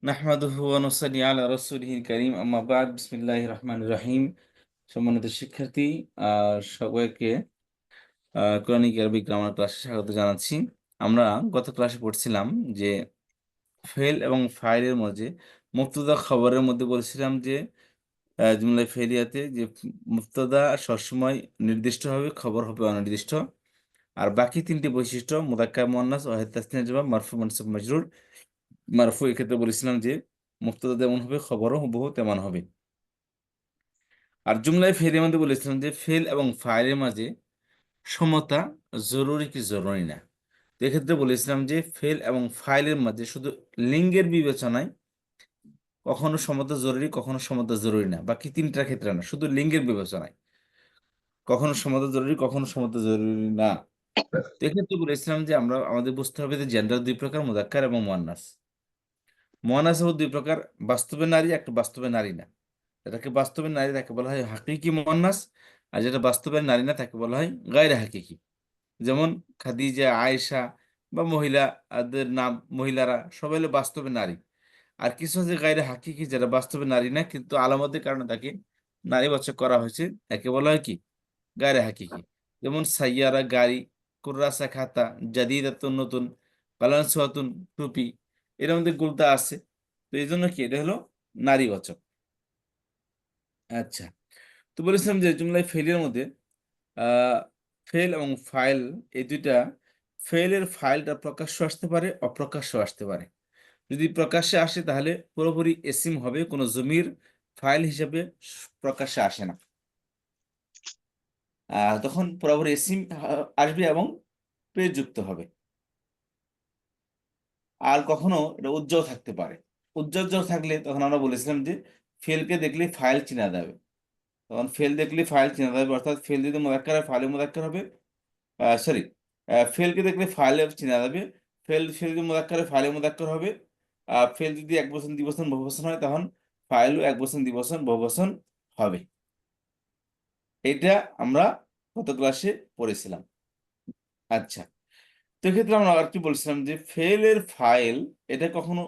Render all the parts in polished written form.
নাহমাদুহু ওয়া নুসাল্লি আলা রাসূলিহিল কারীম আম্মা বা'দ বিসমিল্লাহির রহমানির রহিম। সম্মানিত শিক্ষার্থী, সবাইকে কোরআনিক আরবিক গ্রামার ক্লাসে স্বাগত জানাচ্ছি। আমরা গত ক্লাসে পড়ছিলাম যে ফেল এবং ফাইলের মধ্যে মুবতাদা খবরের মধ্যে বলছিলাম যে জুমলায়ে ফেলিয়াতে যে মুবতাদা সবসময় নির্দিষ্ট হবে, খবর হবে অনির্দিষ্ট। আর বাকি তিনটি বৈশিষ্ট্য মুযাক্কার মুয়ান্নাস ওয়াহিদ তাসনিয়া জামা মারফু মানসুব মাজরুর। মারফু এক্ষেত্রে বলেছিলাম যে মুবতাদা যেমন হবে খবরও হুবহু তেমন হবে। আর জুমলায় ফেলের মধ্যে বলেছিলাম যে ফেল এবং ফাইলের মাঝে সমতা জরুরি কি জরুরি না। তো এক্ষেত্রে বলেছিলাম যে ফেল এবং ফাইলের মাঝে শুধু লিঙ্গের বিবেচনায় কখনো সমতা জরুরি, কখনো সমতা জরুরি না। বাকি তিনটার ক্ষেত্রে না, শুধু লিঙ্গের বিবেচনায় কখনো সমতা জরুরি, কখনো সমতা জরুরি না। তো এক্ষেত্রে বলেছিলাম যে আমাদের বুঝতে হবে যে জেন্ডার দুই প্রকার, মুযাক্কার এবং মুয়ান্নাস। মুয়ান্নাস হলো দুই প্রকার, বাস্তবে নারী, একটা বাস্তবে নারী না। যেটাকে বাস্তবের নারী তাকে বলা হয় হাকিকি মুয়ান্নাস, আর যেটা বাস্তবের নারী না তাকে বলা হয় গায়রে হাকিকি। যেমন খাদিজা, আয়েশা বা মহিলাদের নাম, মহিলারা সবাই হলো বাস্তবে নারী। আর কিছু আছে গায়রে হাকিকি, যেটা বাস্তবে নারী না কিন্তু আলামতের কারণে তাকে নারীবাচক করা হয়েছে, একে বলা হয় কি গায়রে হাকিকি। যেমন সাইয়ারা গাড়ি, কুর্রাসা খাতা, জাদিদাতুন নতুন, কালানসুয়াতুন টুপি, এর মধ্যে গুলতা আছে। তো এই জন্য কি এটা হলো নারীবাচক। আচ্ছা, তো বলেছিলাম যে জুমলায় ফেলের মধ্যে আহ ফেল এবং ফাইল, এই দুইটা, ফেলের ফাইলটা প্রকাশ্য আসতে পারে, অপ্রকাশ্য আসতে পারে। যদি প্রকাশ্যে আসে তাহলে পুরোপুরি এসিম হবে, কোনো জমির ফাইল হিসেবে প্রকাশ্যে আসে না। তখন পুরোপুরি এসিম আসবে এবং পেজযুক্ত হবে। আর কখনো এটা উজ্জ্বল থাকতে পারে। উজ্জ্বল থাকলে তখন আমরা বলেছিলাম যে ফেলকে দেখলে ফাইল চেনা যাবে। তখন ফেল দেখলে ফাইল চেনা যাবে, অর্থাৎ ফেল যদি মুযাক্কার হয় ফাইলে মুযাক্কার হবে। সরি, ফেলকে দেখলে ফাইলে চেনা যাবে। ফেল ফেল যদি মুযাক্কার হয় ফাইলে মুযাক্কার হবে। ফেল যদি একবচন দ্বিবচন বহুবচন হয় তখন ফাইলও একবচন দ্বিবচন বহুবচন হবে। এটা আমরা গত ক্লাসে পড়েছিলাম। আচ্ছা, তো এক্ষেত্রে আমরা আর কি বলছিলাম যে ফেলের ফাইল, এটা কখনো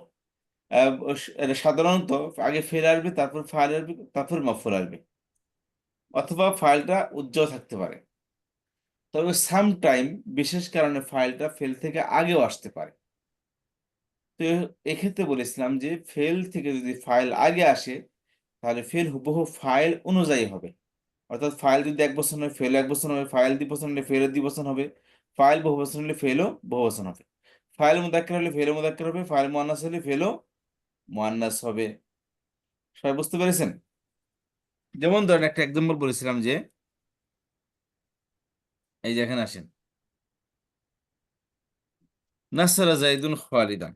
এটা সাধারণত আগে ফেল আসবে, তারপর ফাইল আসবে, তারপর মাফুল আসবে, অথবা ফাইলটা উজ্জ্বল থাকতে পারে। তবে সামটাইম বিশেষ কারণে ফাইলটা ফেল থেকে আগেও আসতে পারে। তো এক্ষেত্রে বলেছিলাম যে ফেল থেকে যদি ফাইল আগে আসে তাহলে ফেল হুবহু ফাইল অনুযায়ী হবে। অর্থাৎ ফাইল যদি এক বছর হয় ফেল এক বছর হবে, ফাইল দ্বিবচন হলে ফেলও দ্বিবচন হবে, ফাইল বহুবচন হলে ফেলও বহুবচন হবে, ফাইল মুযাক্কার হলে ফেলও মুযাক্কার হবে, ফাইল মুয়ান্নাস হলে ফেলও মুয়ান্নাস হবে। সবাই বুঝতে পেরেছেন? যেমন ধরেন একটা এক্সাম্পল বলেছিলাম যে এই যে এখানে আসেন, নাসরা জাইদুন খালিদান।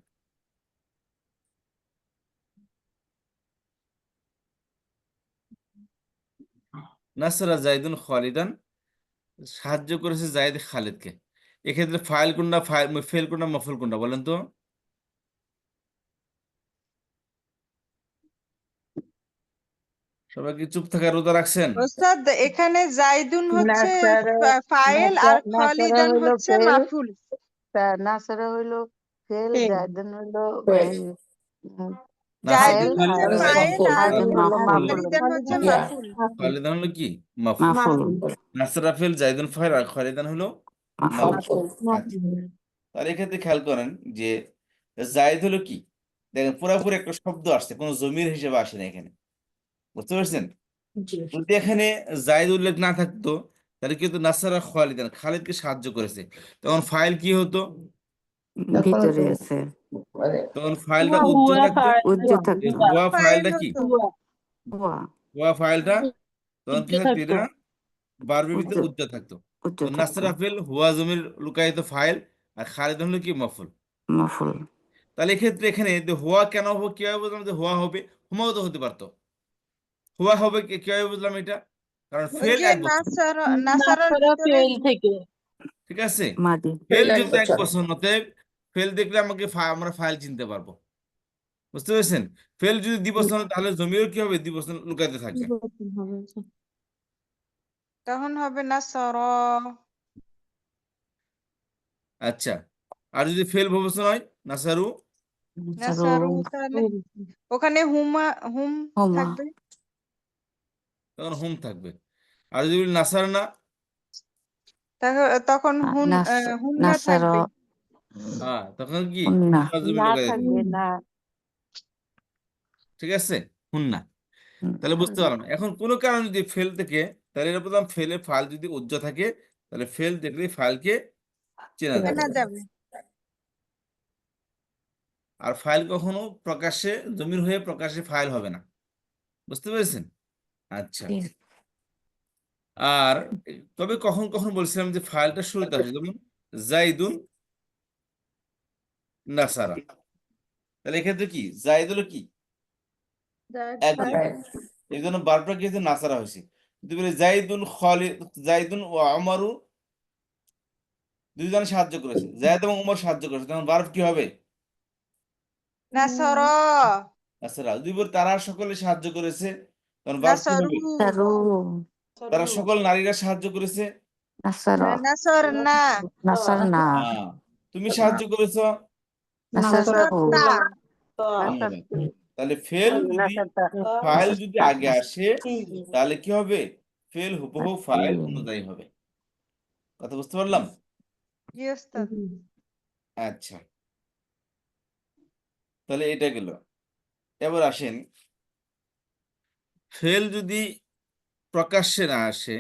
নাসরা জাইদুন খালিদান, সাহায্য করেছে জায়েদ খালিদকে। এক্ষেত্রে ফাইল কোনটা, ফেল কোনটা, মফুল কোনটা বলেন তো? সবাই কি চুপ থাকার রোজা রাখছেন? ওস্তাদ, এখানে জাইদুন হচ্ছে নাসারা ফাইল আর নাসারা খলিদান হইলো হচ্ছে ফেল, মাফুল। নাসারা হইলো ফেল, জায়দান হইলো এই, উম, নাসরা ফাইল, জাইদুন ফেল, হচ্ছে আর ফাইল আর খালিদ হইলো মাফুল। খলিদান হচ্ছে মাফুল। খালিদান হলো কি মাফুল। মাফুল। নাসরা ফেল, জাইদুন ফাইল, আর খালিদান হলো মাফুল। মাফুল। আচ্ছা, তাহলে এক্ষেত্রে খেয়াল করেন যে জায়েদ হলো কি, দেখেন পুরোপুরি একটা শব্দ আসছে, কোনো জমির হিসেবে আসে না এখানে। বুঝতে পারছেন? যদি এখানে জায়েদ উল্লেখ না থাকতো তাহলে কিন্তু নাসারা খালিদান, খালিদকে সাহায্য করেছে, তখন ফাইল কি হতো? ভিতরে আছে, তখন ফাইলটা উজ্জ্বল থাকতো। উজ্জ্বল এই থাকতো। হুয়া ফাইল ফাইলটা কি, হতো। হুয়া হুয়া ফাইলটা তখন কি থাকতো? এটা বারবির ভিতরে উজ্জ্বল, উজ্জ্বল থাকতো। তো উজ্জ্বল থাকতো। নাসরাফিল হুয়া জমির লুকায়িত ফাইল, আর খালিদ হলো কি মফুল। মাফুল। তাহলে এক্ষেত্রে এখানে যে হুয়া কেন হবে, কিভাবে বুঝলাম যে হুয়া হবে? হুমাও তো হতে পারতো। হুয়া হবে কিভাবে বুঝলাম এটা? কারণ ওই ফেল যে এক বছর, নাসারার ভিতরে ঠিক আছে? মাদি। ফেল যেহেতু এক বছর, অতএব ফেল দেখলে আমাকে আমরা ফাইল চিনতে পারবো। বুঝতে পেরেছেন? ফেল যদি দ্বিবচন হয় তাহলে জমিও কি হবে, দ্বিবচন লুকাতে থাকবে। তখন হবে নাসার। আচ্ছা, আর যদি ফেল বহুবচন হয় নাসারু, নাসারু তাহলে ওখানে হুম হুমা থাকবে। তখন হুম থাকবে। আর যদি বলি নাসার না, তখন হুন্না নাসার থাকবে। হ্যাঁ তখন কি হুন্না জমির না লাগাই থাকবে দিবে। না। ঠিক আছে, হুন্না। তাহলে বুঝতে পারলাম। এখন কোনো কারণে যদি ফেল থেকে, তাহলে এটা বললাম ফেলে ফাইল যদি উজ্জ্ব থাকে, তাহলে ফেল দেখলে ফাইলকে চেনা যাবে। চেনা যাবে। আর ফাইল কখনো প্রকাশ্যে জমির হয়ে প্রকাশ্যে ফাইল হবে না। বুঝতে পেরেছেন? আচ্ছা। জি আর তবে কখন কখন বলছিলাম যে ফাইলটা শুরুতে আসে, যেমন জাইদুন নাসারা। তাহলে এক্ষেত্রে কি জাইদ হলো কি একজন, এই জন্য বারবার কি হয়েছে নাসারা হয়েছে। যদি বলি জাইদুন খালিদ, জাইদুন ও আমারু দুইজনে সাহায্য করেছে, জায়দ এবং উমর সাহায্য করেছে, তখন বারব কি হবে? নাসর নাসারা। যদি বলি তারা সকলে সাহায্য করেছে, তখন বারব কি নাসরু হবে? নাসারু তারা সকল নারীরা সাহায্য করেছে। নাসার নাসর না নাসার না হ্যাঁ, তুমি সাহায্য করেছো। নাসার নাসর না ধন্যবাদ। তাহলে ফেল যদি ফাইল যদি আগে আসে, তাহলে কি হবে? ফেল হুবহু ফাইল অনুযায়ী হবে। কথা বুঝতে পারলাম? জি ওস্তাদ। আচ্ছা, তাহলে এটা গেল। এবার আসেন, ফেল যদি প্রকাশ্যে না আসে,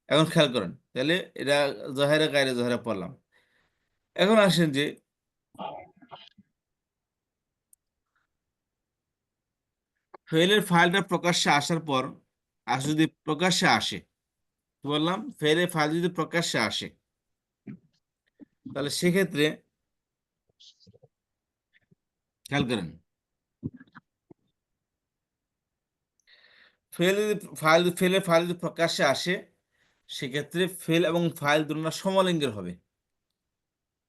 এখন খেয়াল করেন, তাহলে এটা জহেরা গায়রে জহেরা পড়লাম। এখন আসেন যে ফেলের ফাইলটা প্রকাশ্যে আসার পর, আর যদি প্রকাশ্যে আসে, কি বললাম, ফেলের ফাইল যদি প্রকাশ্যে আসে, তাহলে সেক্ষেত্রে খেয়াল করেন, ফেলের ফাইল যদি প্রকাশ্যে আসে, সেক্ষেত্রে ফেল এবং ফাইল দুটো সমলিঙ্গের হবে।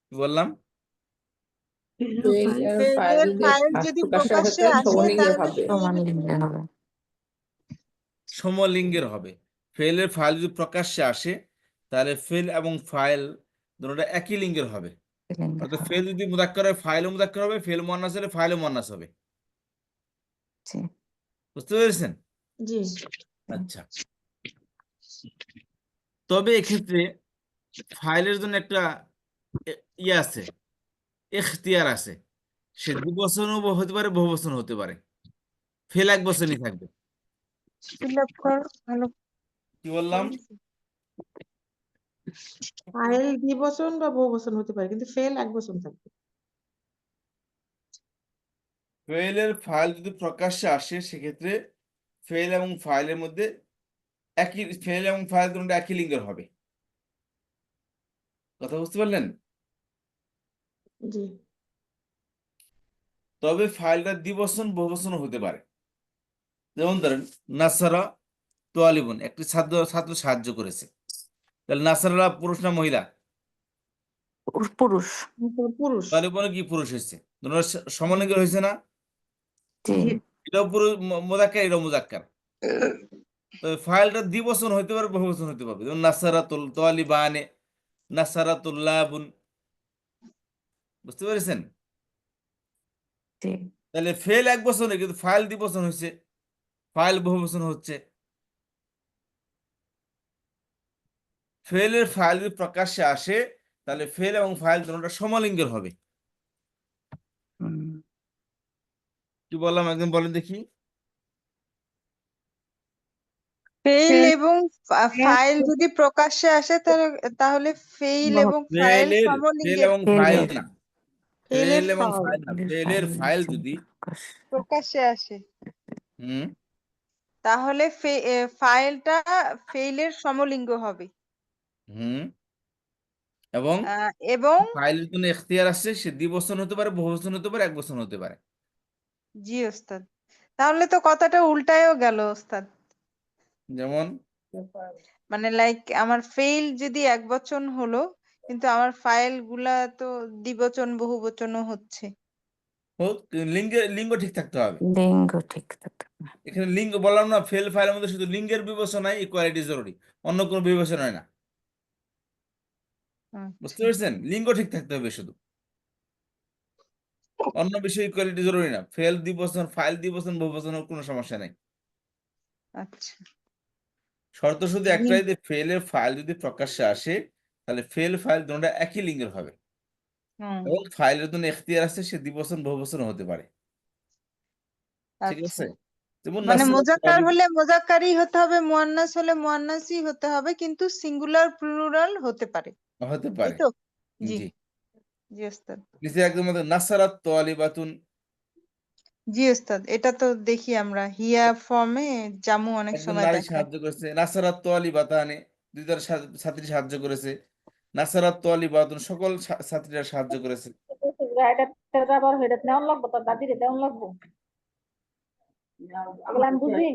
কি বললাম? ফেলের ফাইল যদি প্রকাশ্যে আসে তাহলে সমান ফেল লিঙ্গে হবে সমলিঙ্গের হবে। ফেলের ফাইল যদি প্রকাশ্যে আসে, তাহলে ফেল এবং ফাইল দুটোটা একই লিঙ্গের হবে। লিঙ্গের অর্থাৎ হবে ফেল যদি মুযাক্কার হয়, ফাইলও মুযাক্কার হবে, ফেল মুয়ান্নাস হলে ফাইলও মুয়ান্নাস হবে। জি বুঝতে পেরেছেন? জি আচ্ছা, তবে এক্ষেত্রে ফাইলের জন্য একটা ইয়ে আছে, এখতিয়ার আছে। সে 2 বছরও হতে পারে, বহু বছর হতে পারে। ফেল 1 বছরই থাকবে। ফিল আপ কর ভালো কি বললাম? ফাইল 2 বছর বা বহু বছর হতে পারে, কিন্তু ফেল 1 বছর থাকবে। ফেলের ফাইল যদি প্রকাশ্যে আসে, সেক্ষেত্রে ফেল এবং ফাইলের মধ্যে ফেল এবং ফাইল দুটো একই লিঙ্গের হবে। কথা বুঝতে পারলেন? জি তবে ফাইলটা দ্বিবচন বহুবচন হতে পারে। যেমন ধরেন নাসারা তোয়ালিবুন, একটি ছাত্র ছাত্র সাহায্য করেছে। তাহলে নাসারা পুরুষ না মহিলা? পুরুষ পুরুষ। তোয়ালিবুন কি পুরুষ হয়েছে, দুটো সমলিঙ্গের হয়েছে না? জি এটাও পুরুষ মুযাক্কার, এটাও মুযাক্কার। তবে ফাইলটা দ্বিবচন হতে পারে, বহুবচন হতে পারবে। যেমন নাসারাতুল তোয়ালিবানে, নাসারাতুল্লাবুন। বুঝতে পেরেছেন? জি তাহলে ফেল 1 বছর, কিন্তু ফাইল দ্বিবচন হয়েছে, ফাইল বহুবচন হচ্ছে। ফেলের ফাইল যদি প্রকাশ্যে আসে, তাহলে ফেল এবং ফাইল দুটোটা সমলিঙ্গের হবে। হুম। কি বললাম একদম বলেন দেখি? ফেল এবং ফাইল যদি প্রকাশ্যে আসে তাহলে ফেল এবং ফাইল ফেল সমলিঙ্গের। এবং ফাইল ফেলের না, ফেলের ফেল এবং ফাইল না, ফেলের ফাইল যদি প্রকাশ্যে আসে হুম তাহলে ফাইলটা ফেইলের সমলিঙ্গ হবে। হুম এবং এবং ফাইলের জন্য এখতিয়ার আছে, সে দ্বিবচন হতে পারে, বহুবচন হতে পারে, 1 বছর হতে পারে। জি ওস্তাদ, তাহলে তো কথাটা উল্টায়ও গেল ওস্তাদ। যেমন মানে লাইক আমার ফেইল যদি একবচন হলো, কিন্তু আমার ফাইল গুলা তো দ্বিবচন বহুবচনও হচ্ছে। হোক, লিঙ্গ ঠিক থাকতে হবে। লিঙ্গ ঠিক থাকতে হবে। এখানে লিঙ্গ বললাম না, ফেল ফাইলের মধ্যে শুধু লিঙ্গের বিবেচনায় ইকুয়ালিটি জরুরি, অন্য কোনো বিবেচনা হয় না। বুঝতে আচ্ছা পেরেছেন? লিঙ্গ ঠিক থাকতে হবে শুধু। অন্য বিষয়ে ইকুয়ালিটি জরুরি না, ফেল দ্বিবচন, ফাইল দ্বিবচন, বহুবচন হোক, কোনো সমস্যা নেই। আচ্ছা। শর্ত শুধু জি। একটাই, যে ফেলের ফাইল যদি প্রকাশ্যে আসে তাহলে ফেল ফাইল দুটোটা একই লিঙ্গের হবে, হুম। এবং ফাইলের জন্য এখতিয়ার আছে, সে দ্বিবচন বহুবচন হতে পারে। ঠিক আচ্ছা, আছে, যেমন মানে নাসরাত মোজাক্কার তালিব। হলে মোজাক্কারই হতে হবে, মুয়ান্নাস হলে মুয়ান্নাসই হতে হবে, কিন্তু সিঙ্গুলার প্লুরাল হতে পারে, হতে তাই পারে। তো? জি। জি, জি ওস্তাদ। নিচে একদম নাসারাত তালিবাতুন। জি ওস্তাদ, এটা তো দেখি আমরা হিয়া ফর্মে জামু অনেক একজন সময় নারী দেখায়। সাহায্য করেছে, নাসারাত তালিবাতানে, দুইজন ছাত্রী সাহায্য করেছে। নাসারাত তালিবাতুন, সকল ছাত্রীরা সাহায্য করেছে। এটা আবার হেডে নেওয়ার লাগবো, তার দাদির দেওয়ার লাগবো, এগুলো আমি বুঝি।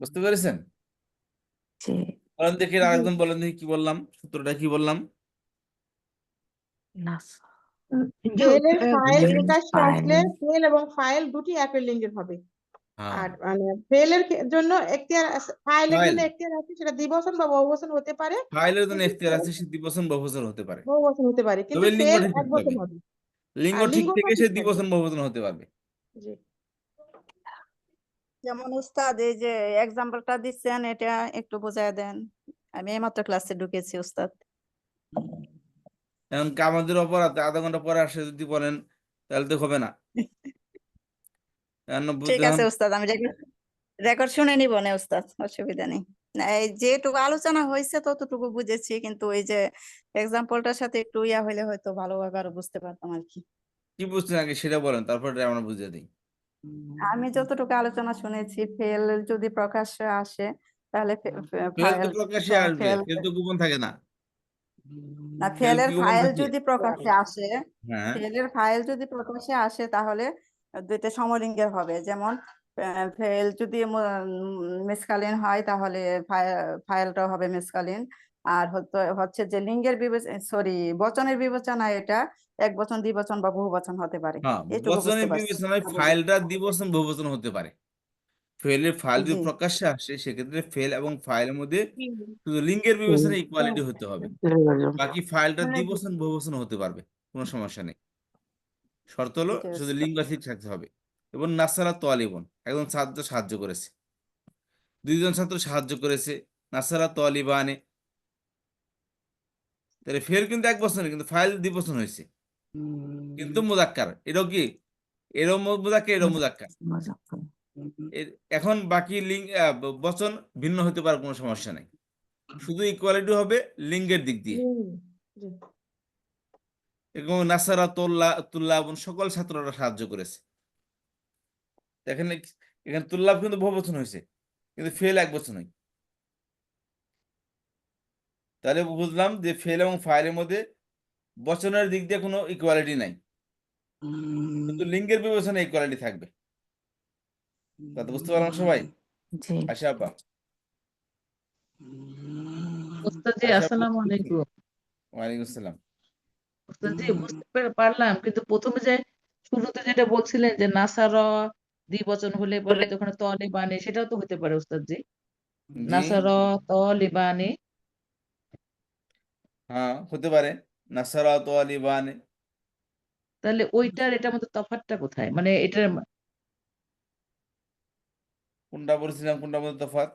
বুঝতে পেরেছেন? জি। বলেন দেখি, জি। আরেকজন বলেন দেখি কি বললাম, সূত্রটা কি বললাম? নাস ফেলের ফাইল ফেল প্রকাশ্যে ফাইল আসলে ফেল এবং ফাইল দুটি একই লিঙ্গের হবে। হ্যাঁ, আর মানে ফেলের জন্য এখতিয়ার ফাইলের ফাইল জন্য এখতিয়ার আছে, সেটা দ্বিবচন বা বহুবচন হতে পারে, ফাইলের জন্য কিন্তু এখতিয়ার আছে, সে দ্বিবচন বহুবচন হতে পারে, বহুবচন হতে পারে, কিন্তু তবে লিঙ্গ ফেল ঠিক এক থাকতে হবে। বচন হবে। লিঙ্গ আর ঠিক লিঙ্গটা থেকে সে ঠিক থাকবে। দ্বিবচন বহুবচন হতে পারবে। জি। যেমন উস্তাদ এই যে এক্সাম্পলটা দিচ্ছেন, এটা একটু বোঝায় দেন, আমি এইমাত্র ক্লাসে ঢুকেছি উস্তাদ। এখন আমাদের অপরাধ, আধা ঘন্টা পরে আসে যদি বলেন তাহলে তো হবে না। এখন ঠিক যখন আছে উস্তাদ, আমি রেকর্ড শুনে নিব না উস্তাদ, অসুবিধা নেই। না, এই যেটুকু আলোচনা হয়েছে ততটুকু বুঝেছি, কিন্তু ওই যে এক্সাম্পলটার সাথে একটু ইয়া হইলে হয়তো ভালোভাবে আরো বুঝতে পারতাম আর কি। কি বুঝছেন আগে সেটা বলেন, তারপরে আমরা বুঝিয়ে দিই। আমি যতটুকু আলোচনা শুনেছি, ফেল যদি প্রকাশ্যে আসে তাহলে ফেল তো প্রকাশ্যে আসবে, ফেল, ফেল তো গোপন থাকে না। না ফেল ফেলের কি গোপন ফাইল থাকে? যদি প্রকাশ্যে আসে, হ্যাঁ, ফেলের ফাইল যদি প্রকাশ্যে আসে তাহলে দুইটা সমলিঙ্গের হবে। যেমন ফেল যদি মিসকালীন হয় তাহলে ফাইলটাও হবে মিসকালীন। আর হচ্ছে যে লিঙ্গের সরি বচনের বিবেচনায় এটা এক বচন, দ্বিবচন বা বহুবচন হতে পারে। হ্যাঁ, এইটুকু বুঝতে বচনের পারছি। বিবেচনায় ফাইলটা দ্বিবচন বহুবচন হতে পারে। ফেলের ফাইল যদি জি। প্রকাশ্যে আসে সেক্ষেত্রে ফেল এবং ফাইলের মধ্যে শুধু লিঙ্গের বিবেচনায় ইকুয়ালিটি হতে হবে, বাকি ফাইলটা দ্বিবচন বহুবচন হতে পারবে, কোনো সমস্যা নেই। শর্ত হলো জি শুধু উস্তাদ। লিঙ্গ ঠিক থাকতে হবে। এবং নাসারা তোয়ালিবন, একজন ছাত্র সাহায্য করেছে, দুইজন ছাত্র সাহায্য করেছে, নাসারা তোয়ালিবানে, তাহলে ফের কিন্তু এক বছর কিন্তু ফাইল 2 বছর হয়েছে, কিন্তু মুজাক্কার, এটাও কি, এরও মুজাক্কার, এরও মুজাক্কার। এখন বাকি লিঙ্গ বচন ভিন্ন হতে পারে, কোনো সমস্যা নেই, শুধু ইকুয়ালিটি হবে লিঙ্গের দিক দিয়ে। জি। এবং নাসারা তুল্লাহ সকল ছাত্ররা সাহায্য করেছে। এখানে এখানে তুল্লাভ কিন্তু বহু বচন হয়েছে, কিন্তু ফেল এক বচন হয়। তাহলে বুঝলাম যে ফেল এবং ফাইলের মধ্যে বচনের দিক দিয়ে কোনো ইকুয়ালিটি নাই, কিন্তু লিঙ্গের বিবেচনায় ইকুয়ালিটি থাকবে। কথা বুঝতে পারলাম সবাই? জি। আশা আপা, ওস্তাদ জি, আশা আপা, আসসালামু আলাইকুম। ওয়ালাইকুম আসসালাম। ওস্তাদ জি, বুঝতে পারলাম, কিন্তু প্রথমে যে শুরুতে যেটা বলছিলেন যে নাসার দ্বিবচন হলে পরে তো ওখানে তলিবানে, সেটাও তো হতে পারে ওস্তাদ জি, জি, নাসার তলিবানে। হ্যাঁ হতে পারে, নাসারা তোয়ালিবানে। তাহলে ওইটার এটার মধ্যে তফাৎটা কোথায়, মানে এটার কোনটা বলছিলাম, কোনটার মধ্যে তফাৎ?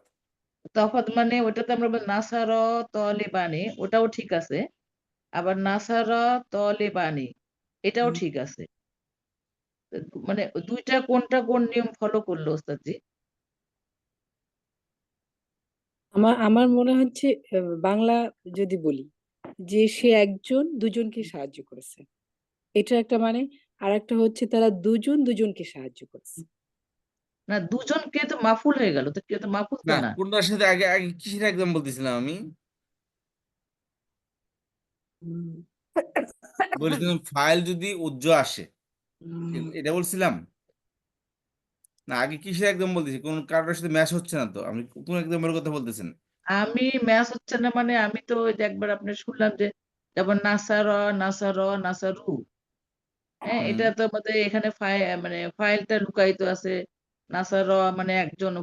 তফাৎ মানে ওটাতে আমরা নাসার তলিবানে, ওটাও ঠিক আছে, আবার নাসার তলিবানে এটাও ঠিক আছে, মানে দুইটা কোনটা কোন নিয়ম ফলো করলো ওস্তাদ জি? আমার আমার মনে হচ্ছে বাংলা যদি বলি যে সে একজন দুজনকে সাহায্য করেছে, এটা একটা মানে। আর একটা হচ্ছে তারা দুজন দুজনকে সাহায্য করেছে। না, দুজনকে তো মাফুল হয়ে গেল, তো কেউ তো মাফুল তো না, না। কোনটার সাথে আগে আগে কিসের একদম বলতেছিলাম আমি? বলেছিলাম ফাইল যদি উজ্জ্ব আসে, এটা বলছিলাম না? আগে কিসের একদম বলতেছি, কোন কারোর সাথে ম্যাচ হচ্ছে না তো, আপনি কোন একদমের কথা বলতেছেন? আমি ম্যাচ হচ্ছে না মানে আমি তো ওই যে একবার আপনি শুনলাম যে যেমন নাসার নাসার নাসারু, হ্যাঁ, হুম, এটা তো আমাদের এখানে মানে ফাইলটা লুকায়িত আছে। নাসার মানে একজন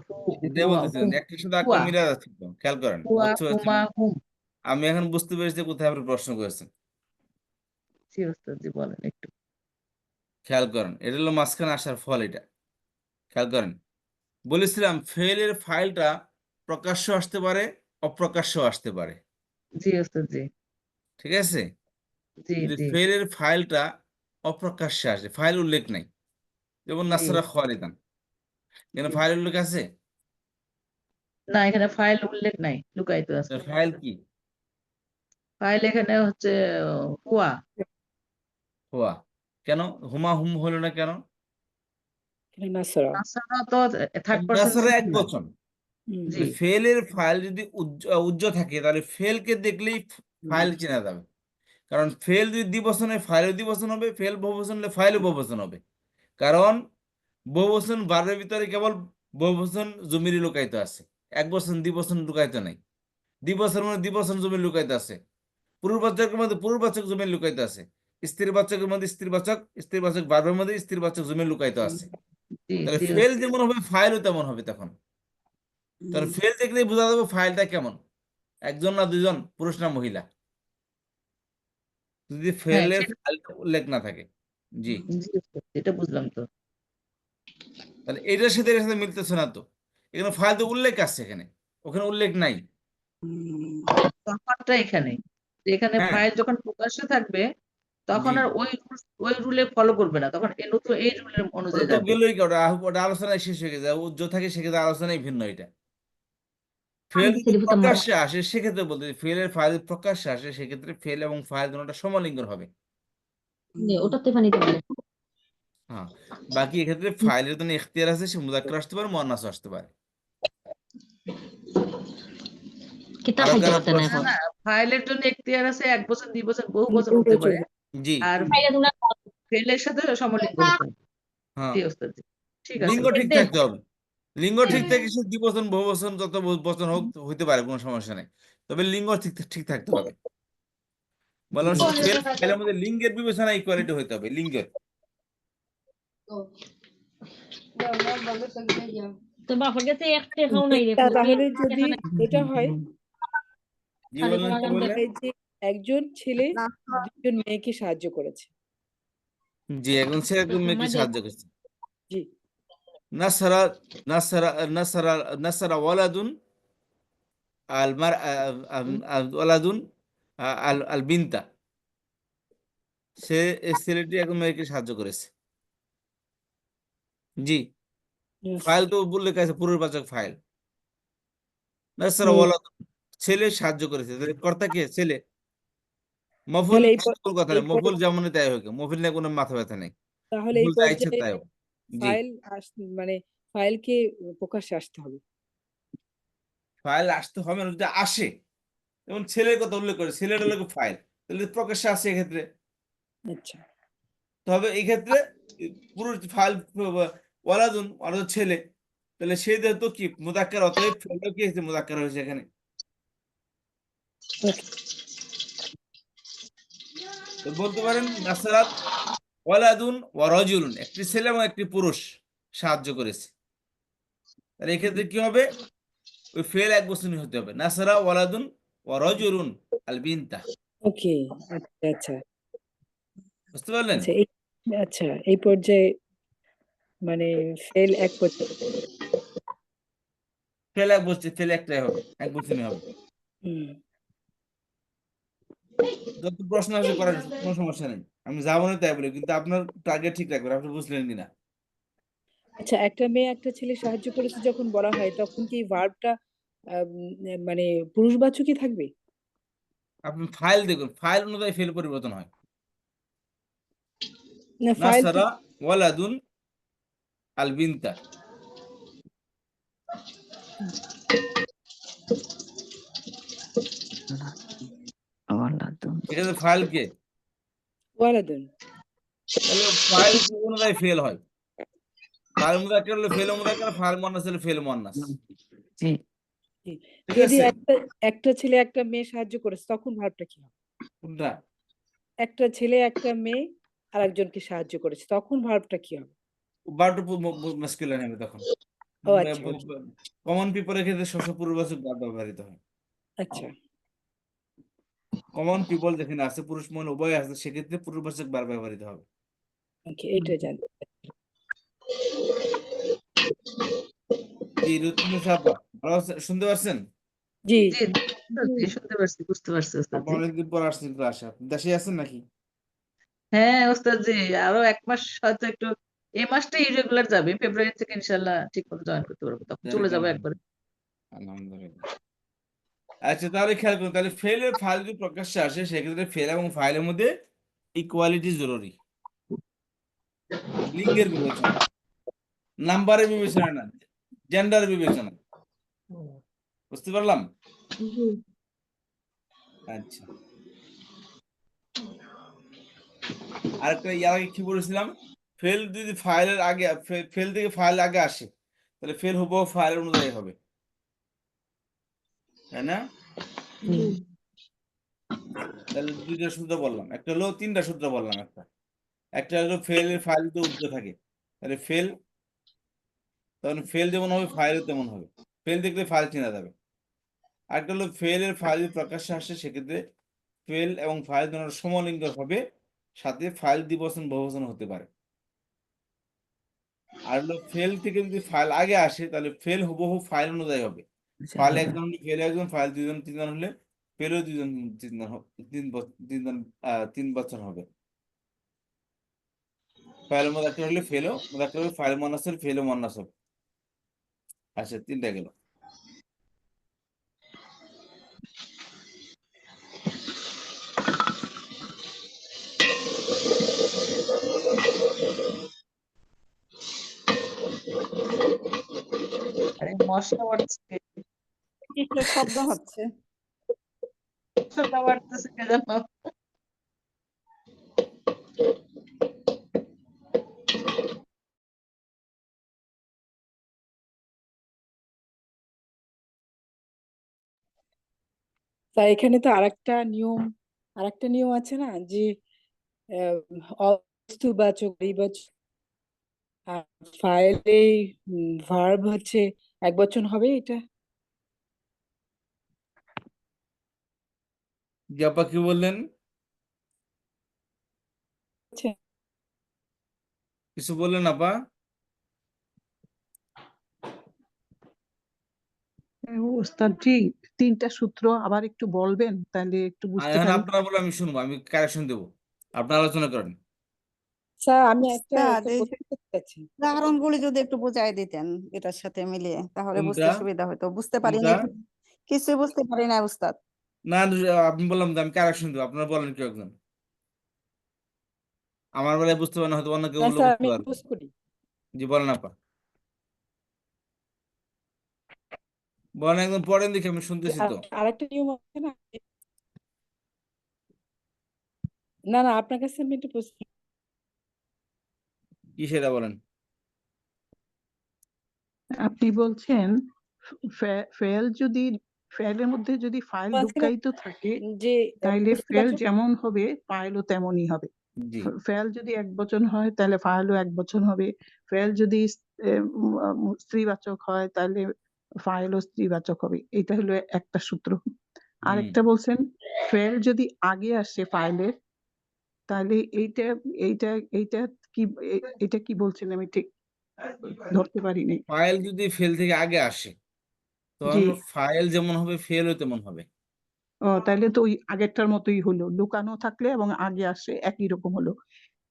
এটাই বলতেছিলেন, একটার সাথে একটা হুয়া মিলাদ আছে তো, খেয়াল করেন, হুয়া বুঝতে পারছেন? হুমা হুম। আমি এখন বুঝতে পেরেছি কোথায় আপনি প্রশ্ন করেছেন। জি ওস্তাদ, জি বলেন একটু। খেয়াল করেন, এটা হলো মাঝখানে আসার ফল। এটা খেয়াল করেন, বলেছিলাম ফেলের ফাইলটা প্রকাশ্য আসতে পারে, অপ্রকাশ্য আসতে পারে। জি ওস্তাদ, জি ঠিক আছে? জি যদি জি ফেলের ফাইলটা অপ্রকাশ্যে আসে, ফাইল উল্লেখ নাই, যেমন জি। নাসরা খালিদান, এখানে জি। ফাইল উল্লেখ আছে? না, এখানে ফাইল উল্লেখ নাই, লুকায়িত আছে। ফাইল কি? ফাইল এখানে হচ্ছে হুয়া। হুয়া। কেন হুমা হুম হলো না কেন? এখানে নাসরা। নাসারা তো থার্ড পারসন নাসরা এক সিঙ্গুলার। বচন। হুম জি ফেলের ফাইল যদি উজ্জ থাকে, তাহলে ফেলকে দেখলেই ফাইল চেনা যাবে। কারণ ফেল যদি দ্বিবচন হয়, ফাইলও দ্বিবচন হবে, ফেল বহুবচন হলে ফাইলও বহুবচন হবে। কারণ বহুবচন ভার্বের ভিতরে কেবল বহুবচন জমির লুকায়িত আছে, এক বচন দ্বিবচন লুকায়িত নাই। দ্বিবচনের মধ্যে দ্বিবচন জমির লুকায়িত আছে, পুরুষবাচকের মধ্যে পুরুষবাচক জমির লুকায়িত আছে, স্ত্রীবাচকের মধ্যে স্ত্রীবাচক ভার্বের মধ্যে স্ত্রীবাচক জমির লুকায়িত আছে। জি তাহলে জি ফেল যেমন হবে, ফাইলও তেমন হবে। তখন তাহলে ফেল দেখলেই বোঝা যাবে ফাইলটা কেমন, একজন না দুজন, পুরুষ না মহিলা, যদি হ্যাঁ ফেলের সেটা। ফাইলটা উল্লেখ না থাকে। জি। জি ওস্তাদ, এটা বুঝলাম তো। তাহলে এটার সাথে এর সাথে মিলতেছে না তো। এখানে ফাইল তো উল্লেখ আছে, এখানে ওখানে উল্লেখ নাই। তফাৎটা এখানে, যে এখানে হ্যাঁ, ফাইল যখন প্রকাশ্যে থাকবে তখন জি। আর ওই রুলে ফলো করবে না, তখন এ নতুন এই রুলের ওটা অনুযায়ী তো যাবে। গেলই কি, ওটা আলোচনায় শেষ হয়ে গেছে। উজ্জ্ব থাকে সেক্ষেত্রে আলোচনাই ভিন্ন। এটা ফেল যদি প্রকাশ্যে আসে, সেক্ষেত্রে বলতে ফেলের ফাইল প্রকাশ্যে আসে, সেক্ষেত্রে ফেল এবং ফাইল দুটোটা সমলিঙ্গের হবে। ওটাতে পানিতে পারে হ্যাঁ, বাকি এক্ষেত্রে ফাইলের জন্য এখতিয়ার আছে, সে মুযাক্কার আসতে পারে, মুয়ান্নাসও আসতে পারে। কিতা আরো খাইতে কারো পারতে না প্রশ্ন? না এখন না, ফাইলের জন্য এখতিয়ার আছে, এক বছর 2 বছর বহু বছর হতে পারে। জি। আর ফেলের সাথে সমলিঙ্গ হতে হবে। হ্যাঁ, জি ওস্তাদ, জি ঠিক আছে। লিঙ্গ ঠিক থাকতে হবে। লিঙ্গ ঠিক থাকে, সে দ্বিবচন বহুবচন যত বচন হোক হইতে পারে, কোনো সমস্যা নেই। তবে লিঙ্গ ঠিক ঠিক থাকতে হবে। বললাম ফেল ফাইলের মধ্যে লিঙ্গের বিবেচনা ইকুয়ালিটি হইতে হবে, লিঙ্গের। তো বাপের কাছে একটা খাও নাই রে তাহলে যদি এটা হয়, জি বললেন, কি বললেন? এই যে একজন ছেলে দুজন মেয়েকে সাহায্য করেছে। জি, একজন ছেলে একজন মেয়েকে সাহায্য করছে। জি। নাসারা নাসারা নাসারা নাসারা ওয়ালাদুন আল মার ওয়ালাদুন আল আল বিনতা। সে এই ছেলেটি একজন মেয়েকে সাহায্য করেছে। জি। Yes. ফাইল তো উল্লেখ আছে, পূর্ববাচক ফাইল। নাসারা হুম। ওয়ালাদুন, ছেলে সাহায্য করেছে। তাহলে কর্তা কে? ছেলে। মফুল তাহলে মফুল কথা নেই, মফুল যেমন তাই হোক, মফুল নিয়ে কোনো মাথা ব্যথা নেই, তাহলে এই মফুল যা ইচ্ছে পর্যায়ে তাই হোক। জি। ফাইল মানে ফাইলকে প্রকাশ্যে আসতে হবে। ফাইল আসতে হবে না, যদি আসে, যেমন ছেলের কথা উল্লেখ করে, ছেলেটা লোক ফাইল, তাহলে প্রকাশ্যে আসে এক্ষেত্রে। আচ্ছা। তবে এই ক্ষেত্রে পুরুষ ফাইল ওয়ালাদুন, ওয়ালাদুন ছেলে, তাহলে সেই যেহেতু কি মুযাক্কার, অতএব ফেলও কি হয়েছে, মুযাক্কার হয়েছে এখানে। ওকে। তো বলতে পারেন নাসারাত ওয়ালাদুন ওয়া রাজুলুন, একটি ছেলে এবং একটি পুরুষ সাহায্য করেছে। তাহলে এক্ষেত্রে কি হবে? ওই ফেল এক বচনই হতে হবে, নাসারা ওয়ালাদুন ওয়া রাজুলুন আল বিনতা। ওকে। আচ্ছা আচ্ছা বুঝতে পারলেন? আচ্ছা এই আচ্ছা এই পর্যায়ে মানে ফেল এক পর্যায়ে। ফেল এক বচন, ফেল একটাই হবে, এক বচনই হবে। হুম। যত প্রশ্ন আছে করার কোনো সমস্যা নেই, আমি যাবো না তাই বলি, কিন্তু আপনার টার্গেট ঠিক রাখবেন, আপনি বুঝলেন কিনা। আচ্ছা, একটা মেয়ে একটা ছেলে সাহায্য করেছে যখন বলা হয়, তখন কি ভার্বটা মানে পুরুষবাচকই থাকবে? আপনি ফাইল দেখুন, ফাইল অনুযায়ী ফেল পরিবর্তন হয়। না, ফাইল তো নাসারা ওয়ালাদুন আল বিনতা, ওয়ালাদুন। এখানে ফাইল কে? ওয়ালাদুন। তাহলে ফাইল অনুযায়ী ফেল হয়। ফাইল মুযাক্কার হলে ফেল মুযাক্কার, ফাইল মুয়ান্নাস হলে ফেল মুয়ান্নাস। জি। জি। ঠিক যদি আছে? একটা ছেলে একটা মেয়ে সাহায্য করেছে, তখন ভার্বটা কি হবে? কোনটা? একটা ছেলে একটা মেয়ে আর একজনকে সাহায্য করেছে, তখন ভার্বটা কি হবে? বারোটা মাস্কুলিন হবে তখন। ও আচ্ছা কমন পিপলের ক্ষেত্রে সবসময় পূর্ববাচক ভার্ব ব্যবহৃত হয়। আচ্ছা। কমন পিপল যেখানে আছে, পুরুষ মহিলা উভয় আছে, সেক্ষেত্রে পূর্ববাচক বার ব্যবহৃত হবে। ওকে, এটা জানতে কি রুতনিসা আপা, ভালো শুনতে পারছেন? জি জি জি, শুনতে পারছি, বুঝতে পারছি ওস্তাদ আপনি জি। অনেকদিন পর আসছেন ক্লাসে, আপনি দেশে আছেন নাকি? হ্যাঁ ওস্তাদ জি, আরো 1 মাস হয়তো একটু, এই মাসটা ইরেগুলার যাবে, ফেব্রুয়ারি থেকে ইনশাল্লাহ ঠিক মতো জয়েন করতে পারবো, তখন চলে যাবো একবারে। আলহামদুলিল্লাহ। আচ্ছা, তাহলে খেয়াল করুন, তাহলে ফেলের ফাইল যদি প্রকাশ্যে আসে, সেক্ষেত্রে ফেল এবং ফাইলের মধ্যে ইকুয়ালিটি জরুরি। লিঙ্গের বিবেচনা, নাম্বারের বিবেচনা না, জেন্ডার বিবেচনা। বুঝতে পারলাম? আচ্ছা, আরেকটা ইয়ার আগে কি বলেছিলাম, ফেল যদি ফাইলের আগে, ফেল থেকে ফাইল আগে আসে, তাহলে ফেল হুবহু ফাইলের অনুযায়ী হবে, তাই না? তাহলে 2টা সূত্র বললাম, একটা হলো 3টা সূত্র বললাম, একটা হলো ফেলের ফাইল তো উল্টো থাকে, তাহলে ফেল, তখন ফেল যেমন হবে ফাইলও তেমন হবে, ফেল দেখলে ফাইল চেনা যাবে। আরেকটা হলো ফেলের ফাইল প্রকাশ্যে আসে, সেক্ষেত্রে ফেল এবং ফাইল দুটো সমলিঙ্গ হবে, সাথে ফাইল দ্বিবচন বহুবচন হতে পারে। আর হলো ফেল থেকে যদি ফাইল আগে আসে, তাহলে ফেল হুবহু ফাইল অনুযায়ী হবে, ফাইল একজন হলে ফেল একজন, ফাইল 2জন 3জন হলে ফেলও 2জন 3জন 3জন 3 বছর হবে। ফাইল মুযাক্কার হলে ফেলও মুযাক্কার হবে, ফাইল মুয়ান্নাস হলে ফেলও মুয়ান্নাস হবে। আচ্ছা, 3টা গেল। আরে মশলা বাড়তেছে, কিসের শব্দ হচ্ছে? মশলা বাড়তেছে কে জানো? তা এখানে তো আরেকটা নিয়ম আছে না, যে অবস্তুবাচক বাচক আর ফাইলে ভার্ব হচ্ছে একবচন হবে, এটা জাপা কি বললেন? আচ্ছা। কিছু বললেন আপা? ওস্তাদ জি, 3টা সূত্র আবার একটু বলবেন, তাহলে একটু আর বুঝতে এখন পারি। আপনারা বলে আমি শুনবো, আমি কারেকশন দেবো, আপনারা আলোচনা করেন। স্যার আমি একটা ওস্তাদ, একটা এই প্রশ্ন করতে চাচ্ছি। উদাহরণগুলি যদি একটু বুঝাই দিতেন এটার সাথে মিলিয়ে, তাহলে বুঝতে কোনটা সুবিধা হতো। বুঝতে পারিনি, কোনটা? কিছু বুঝতে পারি না উস্তাদ। না, আপনি বললাম যে আমি কারেকশন দেবো, আপনারা বলেন কেউ একজন। আমার বেলায় বুঝতে পারেন, হয়তো অন্য কেউ না বললে স্যার, বুঝতে আমি পারবে। পোস্ট করি। জি বলেন আপা, বলেন একদম, পড়েন দেখি, আমি শুনতেছি তো। আরেকটা নিয়ম আছে না, না না, আপনার কাছে আমি একটা প্রশ্ন। কি সেটা বলেন। আপনি বলছেন ফেলের মধ্যে যদি ফাইল আছে না, লুকায়িত থাকে, যে তাইলে ফেল বস্তুবাচক, যেমন হবে ফাইলও তেমনই হবে। জি, ফেল যদি একবচন হয় তাহলে ফাইলও একবচন হবে। ফেল যদি স্ত্রীবাচক হয় তাহলে ফাইলও স্ত্রীবাচক হবে। এটা হলো একটা সূত্র। আরেকটা বলছেন, ফেল যদি আগে আসে ফাইলের, তাহলে এইটা এইটা এইটা কি এটা কি বলছেন, আমি ঠিক ধরতে পারিনি। ফাইল যদি ফেল থেকে আগে আসে, জি, তখন ফাইল যেমন হবে ফেলও তেমন হবে। ও তাহলে তো ওই আগেরটার মতোই হলো, লুকানো থাকলে এবং আগে আসে একই রকম হলো।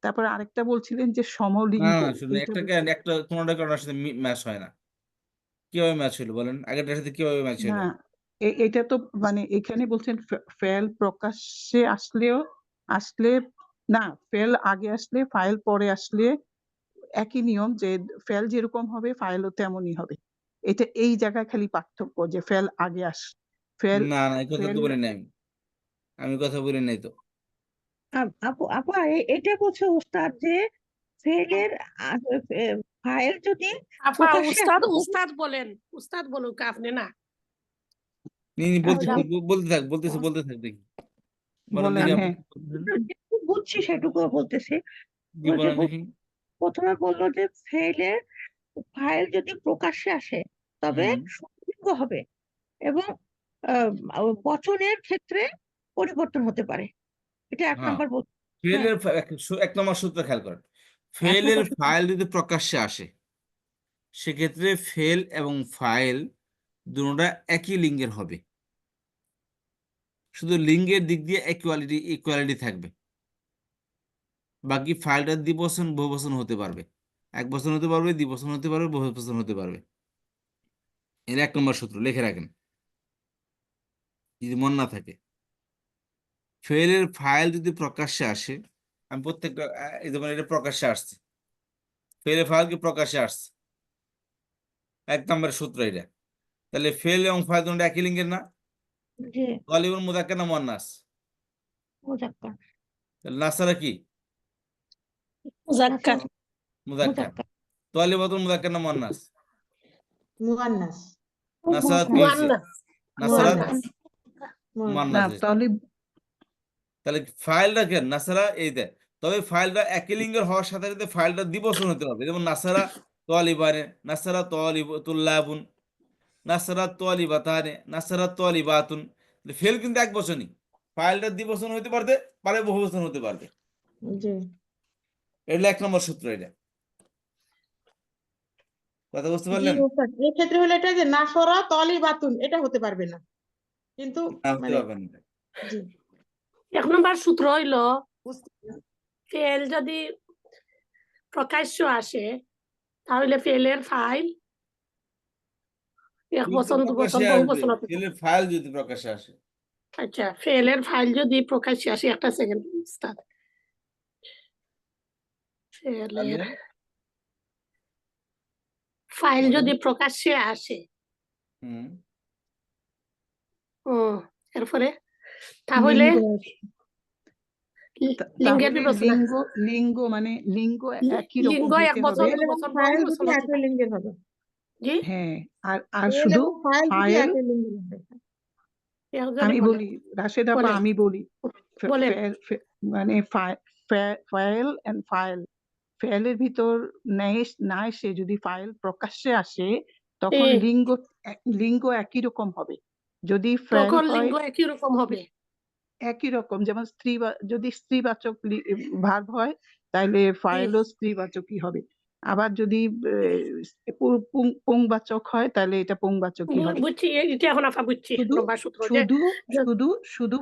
তারপরে আরেকটা বলছিলেন যে না সমলিঙ্গ, না, শুনুন, এইটা একটা কোনোটা কারোর সাথে ম্যাচ হয় না। কিভাবে ম্যাচ হলো বলেন, আগেরটার সাথে কিভাবে ম্যাচ না, হলো? এটা তো মানে এখানে বলছেন ফেল প্রকাশ্যে আসলে না, ফেল আগে আসলে ফাইল পরে আসলে একই নিয়ম, যে ফেল যেরকম হবে ফাইলও তেমনই হবে। এটা এই জায়গায় খালি পার্থক্য, যে ফেল আগে ফেল না না, এই কথা ফেল তো বলি নাই আমি, আমি কথা বলি নাই তো। আপু আপু এটা বলছে উস্তাদ যে ফেলের ফাইল যদি আপা প্রকাশ্যে উস্তাদ আসে, উস্তাদ বলেন, উস্তাদ বলুক, আপনি না। বলতে তাহলে বলতে থাক, বলতে থাক দেখি, বলেন বলেন। দেখি আপনি হ্যাঁ, কি বলতেছেন। যেটুকু বুঝছি সেটুকু বলতেছি। জি যে বলেন দেখি। প্রথমে বললো যে ফেলের ফাইল যদি প্রকাশ্যে আসে তবে হুম সমলিঙ্গ হবে, এবং বচনের ক্ষেত্রে পরিবর্তন হতে পারে। এটা এক হ্যাঁ নাম্বার হ্যাঁ ফেলের এক নম্বর সূত্র খেয়াল করেন, ফেলের নম্বর সূত্র। ফাইল যদি প্রকাশ্যে আসে সেক্ষেত্রে ফেল এবং ফাইল দুটোটা একই লিঙ্গের হবে, শুধু লিঙ্গের দিক দিয়ে ইকুয়ালিটি থাকবে। বাকি ফাইলটা দ্বিবচন বহুবচন হতে পারবে, এক বচন হতে পারবে, দ্বিবচন হতে পারবে, বহুবচন হতে পারবে। এর এক নম্বর সূত্র লিখে রাখেন যদি মনে না থাকে। ফেলের ফাইল যদি প্রকাশ্যে আসে, আমি প্রত্যেকটা এই যেমন এটা প্রকাশ্যে আসছে, ফেলের ফাইল কি প্রকাশ্যে আসছে, এক নম্বরের সূত্র এটা। তাহলে ফেল এবং ফাইল দুটো একই লিঙ্গের না? জি গালিবুল মুযাক্কার না মুয়ান্নাস? মুযাক্কার তাহলে নাসারা কি? মুযাক্কার মুযাক্কার। মুযাক্কার তালিবাতুল মুযাক্কার না মুয়ান্নাস? মুয়ান্নাস নাসারাত কি হয়েছে? মুয়ান্নাস নাসারাত মুয়ান্নাস না মুয়ান্নাস হয়েছে। তাহলে তাহলে ফাইলটা কেন নাসারা এই দেয়, তবে ফাইলটা একই লিঙ্গের হওয়ার সাথে সাথে ফাইলটা দ্বিবচন হতে হবে। যেমন নাসারা তালিবানে, নাসারা তালিবাতুল্লাবুন, নাসারা তালিবাতানে, নাসারা তালিবাতুন। ফেল কিন্তু এক বচনই, ফাইলটা দ্বিবচন হতে পারবে, বহুবচন হতে পারবে। জি এটা এক নম্বর সূত্র। এটা কথা বুঝতে জি পারলেন? ওস্তাদ, এই ক্ষেত্রে হলো এটা যে নাসরা তলিবাতুন, এটা হতে পারবে না কিন্তু না, হতে মানে পারবে না। জি এক নম্বর সূত্র হইলো ফেল যদি প্রকাশ্য আসে তাহলে ফেলের ফাইল এক কিন্তু বচন দু বচন প্রকাশ্যে বহু আসবে, বচন হতে পারে। ফেলের ফাইল যদি প্রকাশ্যে আসে। আচ্ছা, ফেলের ফাইল যদি প্রকাশ্যে আসে, একটা সেকেন্ড উস্তাদ, ফেলের তাহলে ফাইল বলেন। যদি প্রকাশ্যে আসে, হুম এরপরে তাহলে লিঙ্গ লিঙ্গের তাহলে বিবেচনা, লিঙ্গ মানে লিঙ্গ একই রকম লিঙ্গ এক হইতে বচন হবে। দু ফেল এবং বচন বহু ফাইল বচন দুটি হতে একই পারে। লিঙ্গের হবে। জি, হ্যাঁ আর ফেল শুধু এবং ফাইল দুটি ফাইল, একই লিঙ্গের হবে। একজনে আমি বলেন বলি রাশেদ আপা, বলেন আমি বলি বলেন। মানে ফাইল এন্ড ফাইল, ফাইলের ভিতর না এসে যদি ফাইল প্রকাশ্যে আসে তখন হুম, লিঙ্গ একই রকম হবে। যদি ফাইল তখন হয় লিঙ্গ একই রকম হবে। একই রকম, যেমন যদি স্ত্রীবাচক ভার্ব হয় তাহলে ফাইলও স্ত্রীবাচকই হবে। আবার যদি পুংবাচক হয় তাহলে এটা পুংবাচকই হবে। বুঝছি, এটা এখন আপা বুঝছি শুধু নম্বর সূত্র যে শুধু যে- শুধু শুধু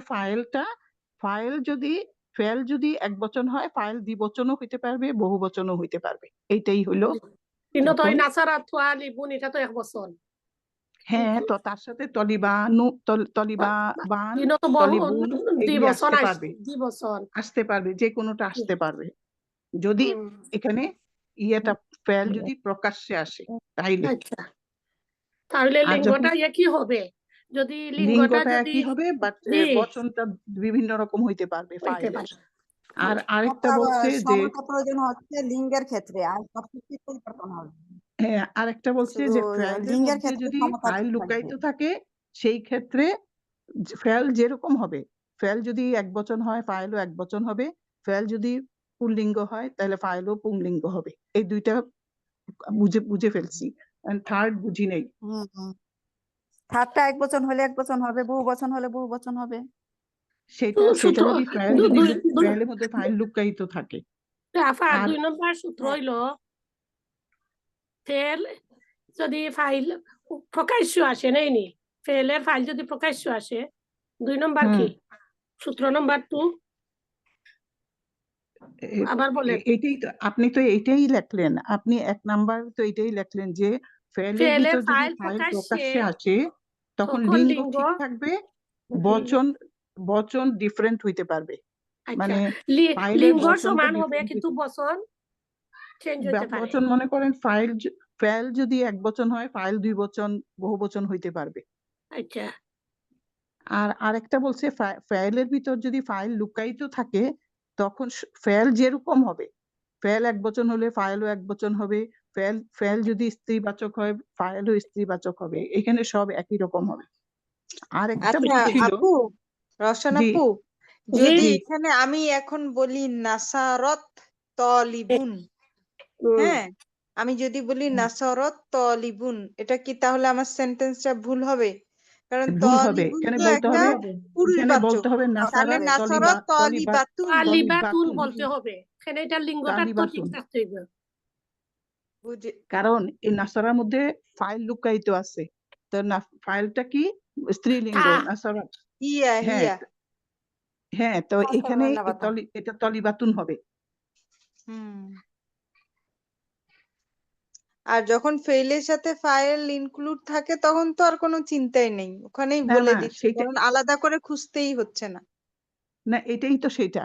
ফাইল যদি এক বচন হয়, ফাইল দ্বিবচনও হইতে পারবে, বহু বচনও হইতে পারবে। এইটাই হলো কিন্তু তো যখন ওই নাসারা তোয়া লিবুন এটা তো এক বছর, হ্যাঁ, তো তার সাথে তলিবানু তলিবান কিন্তু তো তলিবুন এগুলি দ্বিবচন আসতে পারবে, যে কোনোটা আসতে পারবে যদি এখানে ইয়েটা ফেল যদি প্রকাশ্যে আসে তাইলে। আচ্ছা, তাহলে আর যখন লিঙ্গটা একই হবে, যদি লিঙ্গটা লিঙ্গটা যদি একই হবে, বাট জি বচনটা বিভিন্ন রকম হইতে পারবে হইতে ফাইলের। পারে। আর আরেকটা আপনার বলছে যে সময়টা প্রয়োজন হচ্ছে লিঙ্গের ক্ষেত্রে, আর সবকিছু পরিবর্তন হবে। হ্যাঁ, আরেকটা বলছে শুধু যে ফাইলের লিঙ্গের মধ্যে ক্ষেত্রে যদি সমতা ফাইল থাকবে। লুকায়িত থাকে সেই ক্ষেত্রে ফেল যেরকম হবে, ফেল যদি এক বচন হয় ফাইলও এক বচন হবে, ফেল যদি পুল্লিঙ্গ হয় তাহলে ফাইলও পুংলিঙ্গ হবে। এই দুইটা বুঝে ফেলছি, থার্ড বুঝি নেই। থার্ডটা এক বচন হলে এক বচন হবে, বহু বচন হলে বহু বচন হবে। সেটা সূত্র যদি ফেলের মধ্যে ফাইল লুকায়িত থাকে। আফা আর 2 নম্বর সূত্র হইলো ফেল যদি ফাইল প্রকাশ্য আসে নেই ফেলের ফাইল যদি প্রকাশ্য আসে, 2 নম্বর কি সূত্র নম্বর 2 আবার বলেন। এটাই তো আপনি তো এইটাই লেখলেন, আপনি এক নাম্বার তো এটাই লেখলেন যে ফেলের ফেলের ভিতর যদি ফাইল ফাইল প্রকাশ্যে প্রকাশ্যে আসে তখন তখন লিঙ্গ লিঙ্গ ঠিক থাকবে, বচন ডিফারেন্ট হইতে পারবে। আচ্ছা, মানে ফাইলের লিঙ্গ বচনটা সমান হবে ডিফারেন্ট কিন্তু বচন চেঞ্জ হতে পারে। বচন মনে করেন ফেল যদি এক বচন হয় ফাইল দুই বচন বহু বচন হইতে পারবে। আচ্ছা, আর আরেকটা বলছে ফাইলের ভিতর যদি ফাইল লুকায়িত থাকে তখন ফেল যেরকম হবে, ফেল এক বচন হলে ফাইলও এক বচন হবে, ফেল যদি স্ত্রীবাচক হয় ফাইলও স্ত্রীবাচক হবে, এখানে সব একই রকম হবে। আর একটা আচ্ছা ছিল আপু, রওশন জি আপু, জি যদি এখানে আমি এখন বলি নাসারত তলিবুন, হ্যাঁ, আমি যদি বলি নাসারত তলিবুন, এটা কি তাহলে আমার সেন্টেন্সটা ভুল হবে? কারণ ভুল হবে, তলিবুন এখানে তো বলতে একটা হবে, পুরুষ এখানে বাচক, বলতে হবে তাহলে নাসারাত নাসরত তলিবাতুন তালিবাতুন তলিবাতুন বলতে হবে, এখানে এটা লিঙ্গটা তো ঠিক তালিবাতুন, থাকতে হবে। বুঝে। কারণ এই নাসারার মধ্যে ফাইল লুকায়িত আছে। তো না, ফাইলটা কি স্ত্রীলিঙ্গ তা নাসারাত। ইয়া হ্যাঁ হিয়া। হ্যাঁ, তো আচ্ছা, এখানে ধন্যবাদ। এটা তলিবাতুন হবে। হুম। আর যখন ফেইলের সাথে ফাইল ইনক্লুড থাকে তখন তো আর কোনো চিন্তাই নেই, ওখানেই না বলে না দিচ্ছে, সেটা, কারণ আলাদা করে খুঁজতেই হচ্ছে না। না এটাই তো সেটা,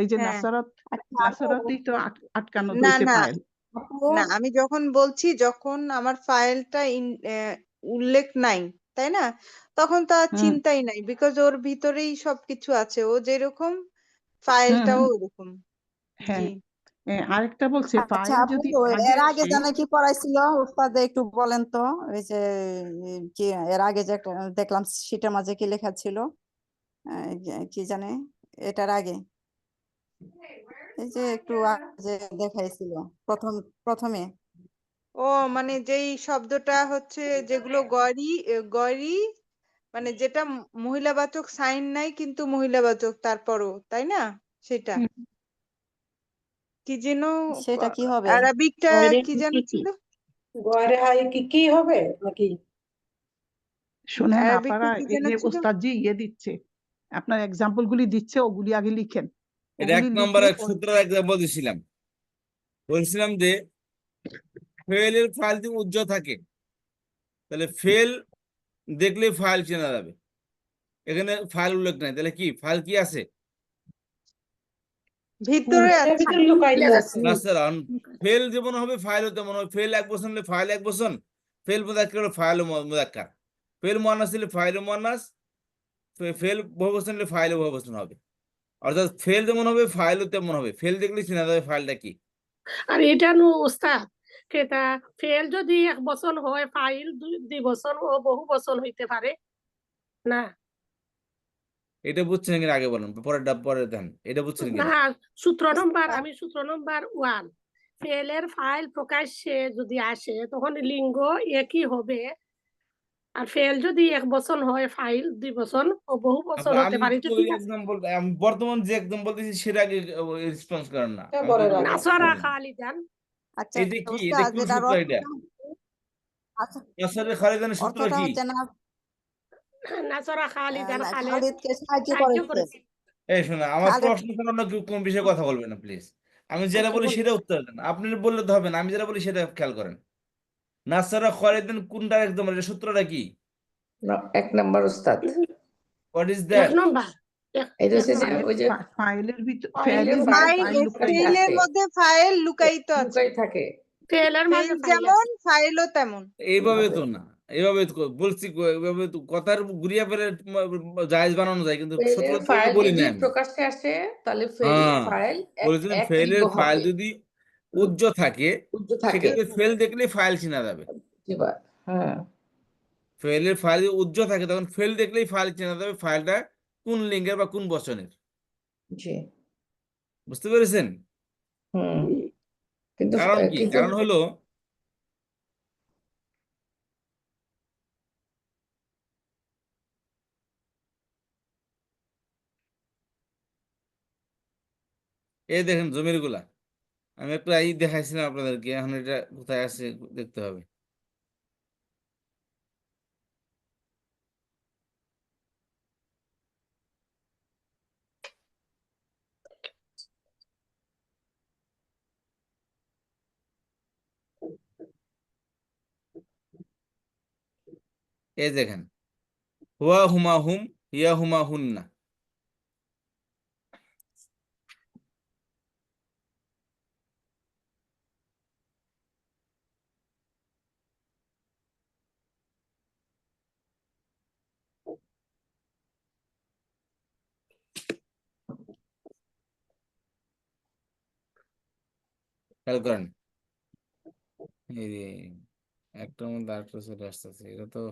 এই যে হ্যাঁ। নাসারাত, আচ্ছা, নাসারাতেই তো আটকানো না হয়েছে না ফাইল। আপু, না, আমি যখন বলছি যখন আমার ফাইলটা উল্লেখ নাই, তাই না, তখন তো আর হুম চিন্তাই নাই, বিকজ ওর ভিতরেই সবকিছু আছে, ও যেরকম হুম ফাইলটাও হুম, ওরকম। হ্যাঁ। জি। আরেকটা বলছে আচ্ছা ফাইল আপু, যদি আগে এর আগে আসে, জানা কি পড়াইছিল উস্তাদ, একটু বলেন তো। ওই যে কি এর আগে যে একটা দেখলাম শীটের মাঝে কি লেখা ছিল, কি জানে এটার আগে, এই যে একটু আগে দেখাইছিল প্রথমে। ও মানে যেই শব্দটা হচ্ছে, যেগুলো গয়রি, মানে যেটা মহিলাবাচক সাইন নাই কিন্তু মহিলাবাচক তারপরও, তাই না, সেটা হুম, কি যেন, সেটা কি হবে? আরবিকটা বাইরে কি যেন কি ছিল, গয়রে হাই কি হবে নাকি? শোনেন আরবিকটা আপনারা, কি এই যেন যে ছিল। ওস্তাদ জি দিচ্ছে, আপনার এক্সাম্পল গুলি দিচ্ছে, ওগুলি আগে লিখেন। এটা ওগুলি 1 নম্বর লিখলে এক সূত্রের এক্সাম্পল দিছিলাম, বলছিলাম যে ফেলের ফাইল যদি উজ্জ্বল থাকে তাহলে ফেল দেখলে ফাইল চেনা যাবে। এখানে ফাইল উল্লেখ নাই, তাহলে কি ফাইল কি আছে ভিতরে আছে। না স্যার? ফেল যেমন হবে ফাইলও তেমন হবে। ফেল এক বছর হলে ফাইল এক বছর, ফেল মুদাক্কার হলে ফাইলও মুদাক্কার, ফেল মুয়ান্নাস হলে ফাইলও মুয়ান্নাস, ফেল বহুবচন হলে ফাইলও বহুবচন হবে। অর্থাৎ ফেল যেমন হবে ফাইলও তেমন হবে, ফেল দেখলে চেনা যাবে ফাইলটা কি। আর এটা নু উস্তাদ, কেটা ফেল যদি 1 বছর হয়, ফাইল 2 বছর ও বহু বছর হইতে পারে না। এটা বুঝছেন কিনা আগে বলেন, পরেরটা পরে দেন, এটা বুঝছেন না, কিনা? সূত্র নম্বর 1, ফেলের ফাইল প্রকাশ্যে যদি আসে তখন লিঙ্গ একই হবে। আর ফেল যদি 1 বছর হয়, ফাইল 2 বছর ও বহু বছর হতে আমি পারে, তো এটা ওই ঠিক আছে। এক্সাম্পল, বর্তমান যে এক্সাম্পল দিয়েছি সেটা আগে রেসপন্স করেন না, আমি তো নাসরা খালিদান। আচ্ছা এটা কি, এটা উস্তাদ, কোন এটার সূত্র এটা? অর্থটা, আচ্ছা নাসরের খালিদানের সূত্র অর্থটা কি? হচ্ছে না নাসরা খালিদান, খালেদ খালিদকে সাহায্য সাহায্য করেছে। করেছে। এই শোনা, আমার খালেদ, প্রশ্ন করার অন্য কোন বিষয়ে কথা বলবেন না প্লিজ। আমি যেটা আচ্ছা বলি বলুন। সেটা উত্তর দেন, আপনি বললে তো হবে না, আমি যেটা বলি সেটা খেয়াল করেন। নাসারা খালিদান কোনটা একদম, এটা সূত্রটা কি? 1 নম্বর উস্তাদ, হোয়াট ইজ 1 দ্যাট? নম্বর, এটা এক হচ্ছে যে নম্বর ওই যে ফাইলের ভিতর, ফাইলে ফেলের ভিতর ফাইল ফাইল লুকায়িত ফেইলের থাকে, মধ্যে ফাইল লুকায়িত আছে, লুকাই থাকে। ফেলের ফেইল মাঝে ফাইল যেমন আছে। ফাইলও তেমন। এইভাবে তো না, এইভাবে তো বলছি, এইভাবে তো কথার ঘুরিয়ে ফেলে জায়েজ বানানো যায়, কিন্তু সূত্র ফেলের তো এটা ফাইল বলি না যদি আমি। প্রকাশ্যে আসে তাহলে হ্যাঁ, ফাইল বলেছিলেন এক লিঙ্গ ফেলের ফাইল হবে, যদি উজ্জ্বল থাকে উজ্জ্বল থাকে। সেক্ষেত্রে ফেল দেখলে ফাইল চেনা যাবে। এবার হ্যাঁ, ফেলের ফাইল যদি উজ্জ্বল থাকে তখন ফেল দেখলেই ফাইল চেনা যাবে ফাইলটা কোন লিঙ্গের বা কোন বচনের। জি, বুঝতে পেরেছেন? হুম। কিন্তু কারণ কি? কিন্তু কারণ হলো এই দেখেন জমির গুলা, আমি একটু এই দেখাইছিলাম আপনাদেরকে, এখন এটা কোথায় আছে দেখতে হবে। এই দেখেন, হুয়া হুমা হুম, হিয়া হুমা হুন্না। খেয়াল করেন, এই যে একটার মধ্যে আরেকটা চলে আসতেছে, এটা তো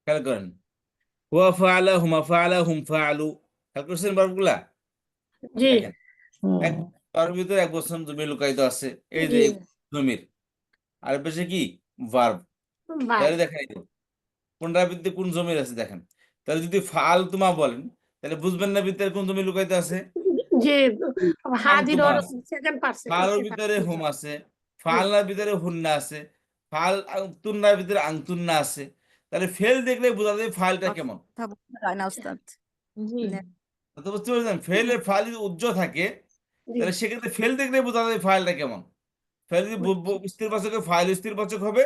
খেয়াল করেন, হুয়া ফাআলা, হুমা ফাআলা, হুম ফাআলু, খেয়াল করছেন ভার্বগুলা? জি দেখেন, এক তার ভিতরে এক বচন জমির লুকায়িত আছে, এই যে জি জমির, আর পেশে কি ভার্ব। বাহ তাহলে দেখাই দেব পুনরাবৃত্তি কোন জমির আছে দেখেন। তাহলে যদি ফাল তুমা বলেন তাহলে বুঝবেন না ভিতরে কোন জমি লুকাইতে আছে। জি হাজির আংতুমা আছে, সেকেন্ড পারসন ফালের ভিতরে হুম আছে, ফালনার ভিতরে হুন্না আছে, ফাল তুন্নার ভিতরে আংতুন্না আছে। তাহলে ফেল দেখলে বোঝা যায় ফাইলটা কেমন। কথা বলতে হয় না উস্তাদ। জি তো বুঝতে পারছেন, ফেলের ফাইল যদি উজ্জ্বল থাকে তাহলে সেক্ষেত্রে ফেল দেখলে বোঝা যায় ফাইলটা কেমন। ফেল যদি স্থিরবাচক ফাইল স্থিরবাচক হবে,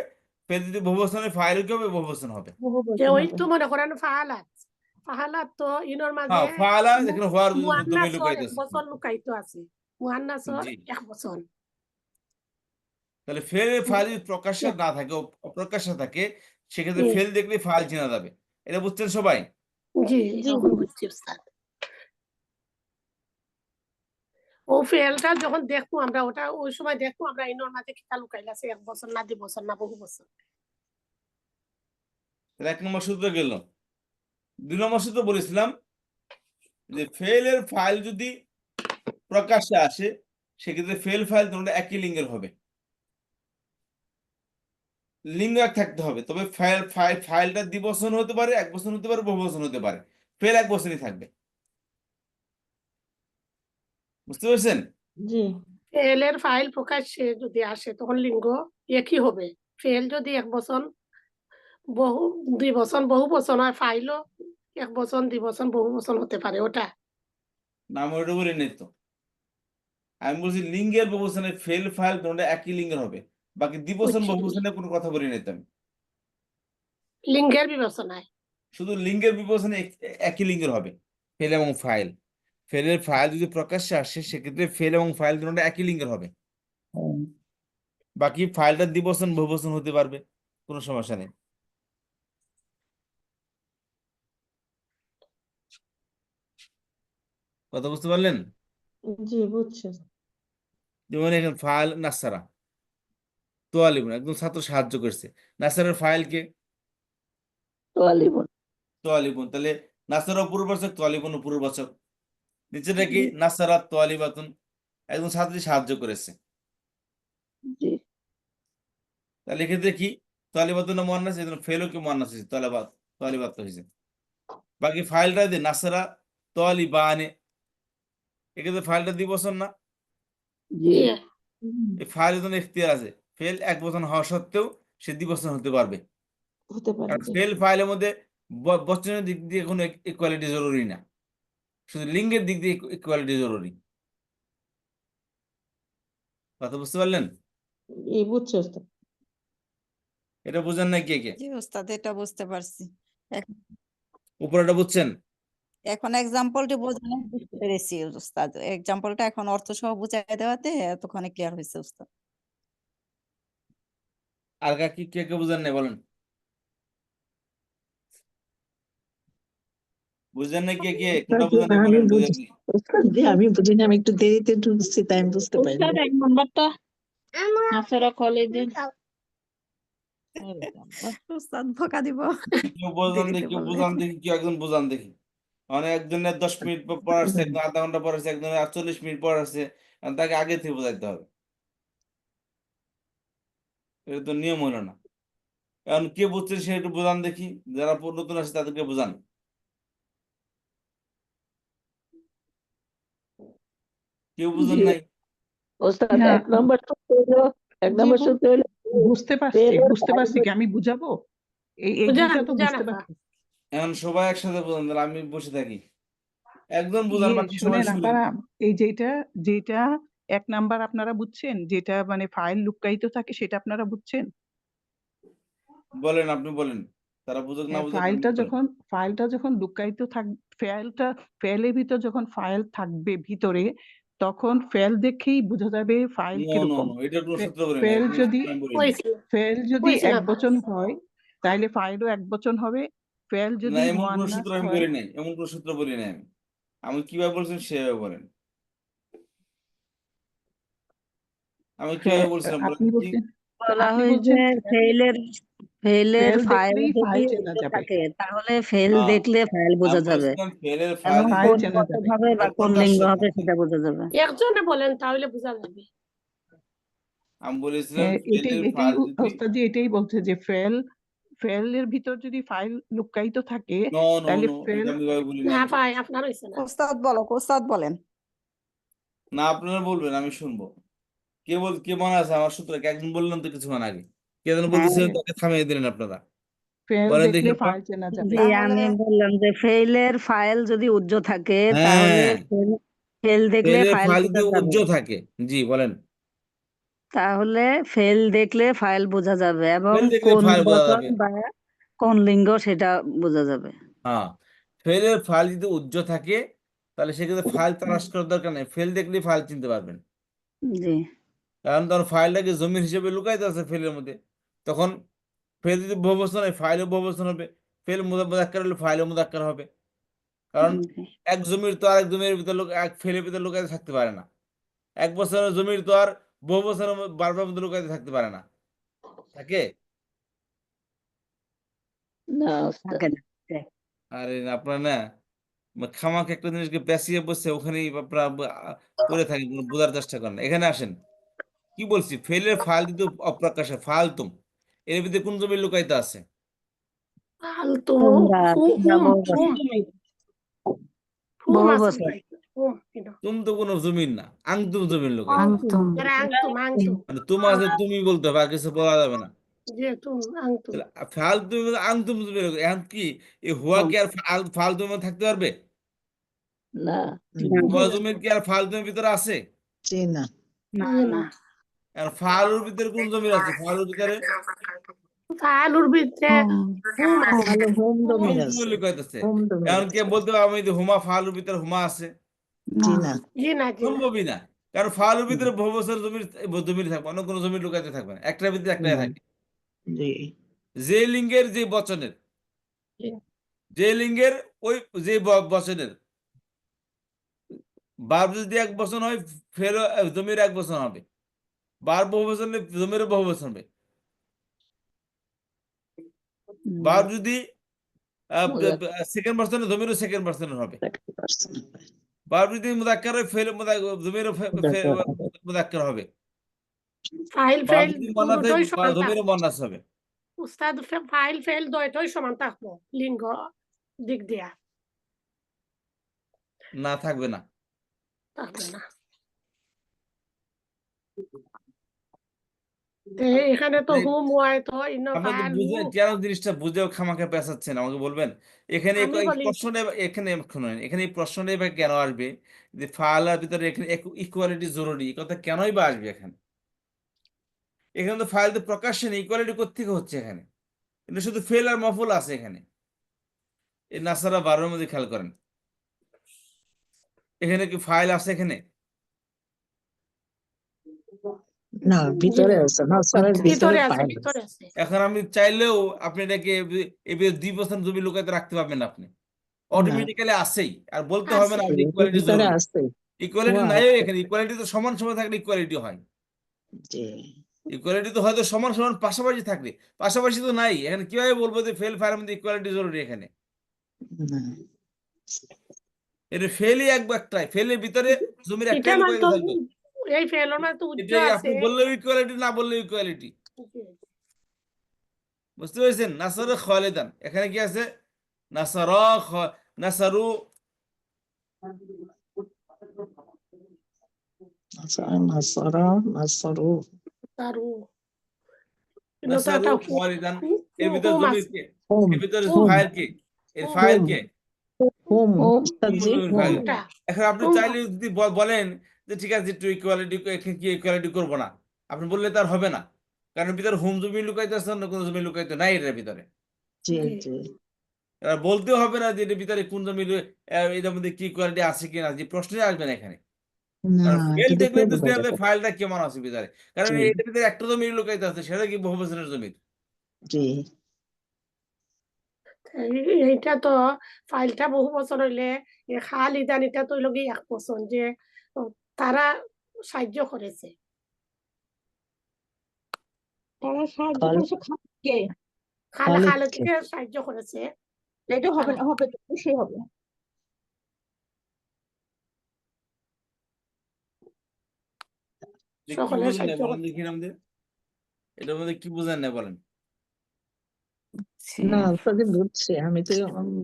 ফেল যদি বহুবচনের ফাইল কি হবে, বহুবচন হবে। যে ওই তো মনে করেন ফাহালাত ফাহালাত তো ইনোর মাঝে হ্যাঁ, ফালা যেখানে হওয়ার জমি মুয়ান্নাসর এক লুকাইতেছে। বছর লুকায়িত আছে মুয়ান্নাসর জি, এক বছর তাহলে ফেলের ফাইল যদি প্রকাশ্যে না থাকে, অপ্রকাশ্যে থাকে, সেক্ষেত্রে জি ফেল দেখলে ফাইল চেনা যাবে। এটা বুঝছেন সবাই? জি জি এখন বুঝছি উস্তাদ ও ফেলটা যখন দেখবো আমরা ওটা ওই সময় দেখবো আমরা ইনোর মাঝে কিতা লুকাইল আছে এক বছর না 2 বছর না বহু বছর তাহলে 1 নম্বর সূত্র গেল। 2 নম্বর সূত্র বলেছিলাম যে ফেলের ফাইল যদি প্রকাশ্যে আসে, সেক্ষেত্রে ফেল ফাইল তোমরা একই লিঙ্গের হবে, লিঙ্গ এক থাকতে হবে। তবে ফাইলটা দ্বিবচন হতে পারে, এক বচন হতে পারে, বহুবচন হতে পারে, ফেল এক বচনই থাকবে। বুঝতে পারছেন? জি ফেলের ফাইল প্রকাশ্যে যদি আসে তখন লিঙ্গ একই হবে ফেল যদি এক বছর বহু 2 বছর বহু বছর হয় ফাইলও 1 বছর 2 বছর বহু বছর হতে পারে ওটা নাম ওইটা বলে নেই তো, আমি বলছি লিঙ্গের বহুবচনে ফেল ফাইল তোমরা একই লিঙ্গের হবে, বাকি দ্বিবচন বুঝছি বহুবচনে কোনো কথা বলি নাই তো আমি। লিঙ্গের বিবেচনায় শুধু লিঙ্গের বিবেচনে একই লিঙ্গের হবে ফেল এবং ফাইল। ফেলের ফাইল যদি প্রকাশ্যে আসে, সেক্ষেত্রে ফেল এবং ফাইল তোমরা একই লিঙ্গের হবে, বাকি ফাইলটা দ্বিবচন বহুবচন হতে পারবে, কোনো সমস্যা নেই। কথা বুঝতে পারলেন? জি বুঝছি যেমন এখানে ফাইল নাসারা, তোয়ালিবুন একদম ছাত্র সাহায্য করছে, নাসারের ফাইল কে তোয়ালিবুন তোয়ালিবুন, তাহলে নাসারা পূর্ববাচক, তোয়ালিবুন পূর্ববাচক। নিচেটা কি নাসারা তোয়ালিবাতুন, একদম ছাত্রী সাহায্য করেছে। জি তাহলে এক্ষেত্রে কি তোয়ালিবাতুন মুয়ান্নাস, এই জন্য ফেলও কি মুয়ান্নাস হয়েছে, তোয়ালিবাত হয়েছে। বাকি ফাইলটা দিয়ে নাসারা তোয়ালিবানে, এক্ষেত্রে ফাইলটা দ্বিবচন না, জি জি এই ফাইলের জন্য এখতিয়ার আছে, ফেল এক বচন হওয়া সত্ত্বেও সে দ্বিবচন হতে পারবে। হতে পারে কারণ জি ফেল ফাইলের মধ্যে বচনের দিক দিয়ে কোনো ইকুয়ালিটি জরুরি না, শুধু লিঙ্গের দিক দিয়ে ইকুয়ালিটি জরুরি। কথা বুঝতে পারলেন? এই বুঝছি ওস্তাদ এটা বুঝেন না কে কে? জি উস্তাদ এটা বুঝতে পারছি। এখন উপরেটা বুঝছেন? এখন এক্সাম্পলটি বোঝানো বুঝতে পেরেছি উস্তাদ। এক্সাম্পলটা এখন অর্থ সহ বুঝাই দেওয়াতে এতক্ষণে ক্লিয়ার হয়েছে উস্তাদ। আর কি কে কে বুঝেন নাই বলেন? বুঝেন না কে কে? কোনটা বুঝেন নাই আমি বলেন, বুঝে বুঝি ওস্তাদ জি আমি বুঝিনি আমি একটু দেরিতে ঢুকছি তাই আমি বুঝতে পারিনি উস্তাদ 1 নম্বরটা নাসরা কলেজের উস্তাদ ধোকা দিব কেউ বুঝান দেরিতে দেখি, কেউ বললে। বুঝান দেখি, কেউ একজন বুঝান দেখি। মানে একজনের 10 মিনিট পর আসছে, একজন আধা ঘন্টা পর আসছে, একজনের 48 মিনিট পর আসছে, আর তাকে আগে থেকে বোঝাইতে হবে। এটা তো নিয়ম হলো না। এখন কে বুঝছেন সে একটু বোঝান দেখি, যারা নতুন আসছে তাদেরকে বোঝান। কেউ বুঝেন জি নাই? ওস্তাদ না 1 নম্বর সূত্র হলো 1 জি নম্বর সূত্র হলো বুঝতে পারছি ফেলের বুঝতে ফাইল পারছি কি আমি বুঝাবো এই বুঝান দুইটা তো বুঝান বুঝতে আপা পারছি এখন সবাই একসাথে বলুন, তাহলে আমি বসে থাকি। একজন বুঝান, ইয়ে বাকি সবাই শুনেন শুনেন। আপনারা এই যেটা যেটা 1 নাম্বার আপনারা বুঝছেন যেটা মানে ফাইল লুকায়িত থাকে সেটা আপনারা বুঝছেন বলেন, আপনি বলেন, তারা বুঝুক না হ্যাঁ বুঝুক আপনি বলেন। ফাইলটা যখন লুকায়িত ফাইলের ভিতর যখন ফাইল থাকবে ভিতরে তখন ফাইল দেখেই বোঝা যাবে ফাইল নো নো কিরকম নো, এটা কোনো সূত্র বলি না, ফাইল এটা কোনো যদি সূত্র আমি বলি না। হয়েছিল ফাইল যদি হয়েছিল আপা একবচন হয় তাহলে ফাইলও একবচন হবে ফাইল না, যদি এমন কোনো মুয়ান্নাস সূত্র আমি হয় বলি নাই, এমন কোনো সূত্র বলি নাই আমি। আমি কিভাবে বলছেন সেভাবে বলেন। আমি কিভাবে বলছিলাম বলেন আপনি কি? বলছেন বলা আপনি হয়েছে বলছেন ফেলের ফাইল ফাইল দেখলেই যদি ফাইল চেনা উল্টো যাবে থাকে তাহলে ফেল হ্যাঁ, দেখলে ফাইল আমি বোঝা যাবে বলছিলাম ফেলের ফাইল এবং যদি ফাইল কোন চেনা বচন যাবে হবে বা কোন কোনটা লিঙ্গ আসছে হবে সেটা বোঝা যাবে। একজনে বলেন তাহলে বোঝা যাবে আমি বলেছিলাম হ্যাঁ ফেলের ফাইল যদি ওস্তাদ এটাই বলছে যে ফাইলের ভিতর যদি ফাইল লুকায়িত থাকে নো নো তাহলে নো, ফাইল এটা আমি এভাবে বলি না নাই। আপা আপনার হয়েছে না ওস্তাদ বলেন। না, আপনারা বলবেন, আমি শুনবো। কে মনে আছে আমার সূত্র? একজন বললেন তো কিছুক্ষণ আগে, কে যেন বলতেছিলেন, তাকে থামিয়ে দিলেন আপনারা। ফাইল বলেন দেখি দেখলে আপনারা। ফাইল চেনা যাবে জি আমি বললাম যে ফেইলের ফাইল যদি উজ্জ্ব থাকে তাহলে হ্যাঁ, ফেল দেখলে ফেলের ফাইল ফাইল বোঝা যদি যাবে, উজ্জ্বল থাকে, জি বলেন। তাহলে ফেল দেখলে ফাইল বোঝা যাবে এবং ফেল দেখলে কোন ফাইল বোঝা বচন যাবে। বা কোন লিঙ্গ সেটা বোঝা যাবে। হ্যাঁ, ফেলের ফাইল যদি উজ্জ্বল থাকে তাহলে সেক্ষেত্রে ফাইল তালাশ করার দরকার নেই, ফেল দেখলেই ফাইল চিনতে পারবেন। জি কারণ তার ফাইলটাকে জমির হিসেবে লুকাইতে আছে ফেলের মধ্যে। তখন ফেল যদি বহুবচন হয় ফাইলও বহুবচন হবে, ফেল মুদাক্কার হলে ফাইলও মুদাক্কার হবে। কারণ জি এক জমির তো আরেক জমির ভিতর এক ফেলের ভিতর লুকাইতে থাকতে পারে না। এক বছরের জমির তো আর বহু বছরের বারবার মধ্যে লুকাইতে থাকতে পারে না, থাকে? না ওস্তাদ থাকে না। জি। আরে আপনার না খামাকে একটা জিনিসকে পেঁচিয়ে বসে ওখানেই আপনারা পড়ে থাকেন, কোনো বোঝার চেষ্টা করেন না। এখানে আসেন, কি বলছি, ফেলের ফাইল কিন্তু অপ্রকাশ্যে ফালতুম, এর ভিতরে কোন জমি লুকাইতে আছে? ফালতু তোমরা হুম তোমরা হুম বহু হুম বছর হুম বহু আছে বছর হুম এটা তুম তো কোনো জমিন না, আংতুম জমিন লুকাইতে আছে। আংতুম এরা আংতুম আংতুম মানে তোমার আছে তুমি বলতে হবে, আর কিছু বলা যাবে না। যে তুম আংতুম তাহলে ফালতু আংতুম জমি এখন কি এই হুয়া কি আর ফালতুম থাকতে পারবে? না হুয়া জি না জমির কি আর ফালতুমের ভিতরে আছে? না জি না আর ফালুর ভিতরে কোন জমির আছে? ফালুর ভিতরে আলুর ভিতরে হুম আছে ভালো হোম হুম ডোমের জমি আছে লুকাইতেছে। হোম ডোমের এখন কে আছে বলতে পারবে আমি যে হুমা ফালুর ভিতরে হুমা আছে? জি না জি না সম্ভবই না। কারণ ফালুর ভিতরে বহু বছর জমির থাকবে, অন্য কোনো জমির লুকাইতে থাকবে না, একটার ভিতরে একটাই থাকে। জি যে লিঙ্গের যে বচনের, জি যে লিঙ্গের ওই যে বচনের বাপ যদি এক বচন হয় ফের জমির এক বচন হবে, বার বহু বচন হলে জমিরও বহু বচন হবে। বাপ যদি সেকেন্ড পার্সনের জমিরও সেকেন্ড পার্সনের হবে। বাপ যদি মুদাক্কার হয় ফেল জমিরও মুদাক্কার হবে। ফাইল বাপ ফেল যদি মন্নাস হয় দুটোই সমান জমিরও থাকবো মন্নাস হবে। উস্তাদ ফাইল ফেল দুটোই সমান থাকবো লিঙ্গ দিক দিয়া না, থাকবে না। থাকবে না এখানে তো হুম ওয়াই তো ইন্ন আপনি তো ফাইল বুঝে হুম কেন জিনিসটা বুঝেও খামাখা পেঁচাচ্ছেন আমাকে বলবেন? এখানে আমি এই বলি প্রশ্নটা এখানে শুনুন, এখানে এই প্রশ্নটাই বা কেন আসবে যে ফালার ভিতরে এখানে ইকুয়ালিটি জরুরি, এই কথা কেনই বা আসবে এখানে? এখানে তো ফাইল তো প্রকাশ্যে নেই, ইকুয়ালিটি কোত্থেকে হচ্ছে এখানে? কিন্তু শুধু ফেল আর মফুল আছে এখানে। এই নাসারা 12-এর মধ্যে খেয়াল করেন, এখানে কি ফাইল আছে এখানে? না জি ভিতরে না আছে না স্যারের ভিতরে ভিতরে আছে ফাইল ভিতরে আছে এখন আমি চাইলেও আপনি এটাকে এই 2% জমি লুকাইতে রাখতে পারবেন না আপনি, না অটোমেটিক্যালি আসেই, আর বলতে হবে আছে না যে এর ইকুয়ালিটি ভিতরে জরুরি। আছে ইকুয়ালিটি হুয়া নাই আছে এখানে, ইকুয়ালিটি তো সমান সমান থাকলে ইকুয়ালিটি হয়। জি ইকুয়ালিটি তো হয়তো সমান সমান পাশাপাশি থাকলে, পাশাপাশি তো নাই। এখানে কিভাবে বলবো যে ফেল ফায়ার মধ্যে ইকুয়ালিটি জরুরি? এখানে না এটা ফেলই একটাই, ফেলের ভিতরে জমির এটা একটাই মানে লুকাইতে তো থাকবে। এই ফেলো না তো উজ্জ্ব এটাই আছে আপনি বললেও ইকুয়ালিটি, না বললেও ইকুয়ালিটি। জি। বুঝতে পেরেছেন? নাসার খালিদান, এখানে কি আছে? নাসার নাসারু নাসারা নাসারু তারু কিন্তু তো নাসারু একটা খালিদান, এর ভিতরে হুম জমির আছে কে? হুম এর ভিতরে হুম ফাইল কে? এর হুম ফাইল হুম কে? হুম হোম উস্তাদজি জমির হুম ফাইল। হুমটা এখন আপনি হুম চাইলে যদি বলেন যে ঠিক আছে একটু ইকুয়ালিটি, কি ইকুয়ালিটি করবো না, আপনি বললে তার হবে না, কারণ এর ভিতরে হোম জমি লুকাইতে আছে, অন্য কোনো জমি লুকাইতে নাই এটার ভিতরে। জি জি জি এবার বলতেও হবে না যে এটার ভিতরে কোন জমি এটার মধ্যে কি কোয়ালিটি আছে কিনা, যে প্রশ্নই আসবে না এখানে। না কারণ ফেল এটা দেখলে দেখলে বোঝা বুঝতে হবে যাবে ফাইলটা কেমন আছে ভিতরে, কারণ জি এটার ভিতরে একটা জমি লুকাইতে আছে, সেটা কি বহু বছরের জমি। জি এইটা তো ফাইলটা বহু বছর হইলে খালিদান এটা তো হইল গিয়ে 1 বছর যে ও, তারা সাহায্য করেছে তারা সাহায্য খাল করেছে খালিদকে। খালিদকে খালেদকে সাহায্য করেছে এটা হবে তারা না, হবে তো, অবশ্যই হবে। যে কি সকলের বুঝেন না সাহায্য বলেন করছে দেখি আমাদের, এটার মধ্যে কি বুঝেন না বলেন। জি না উস্তাদজি বুঝছি আমি তো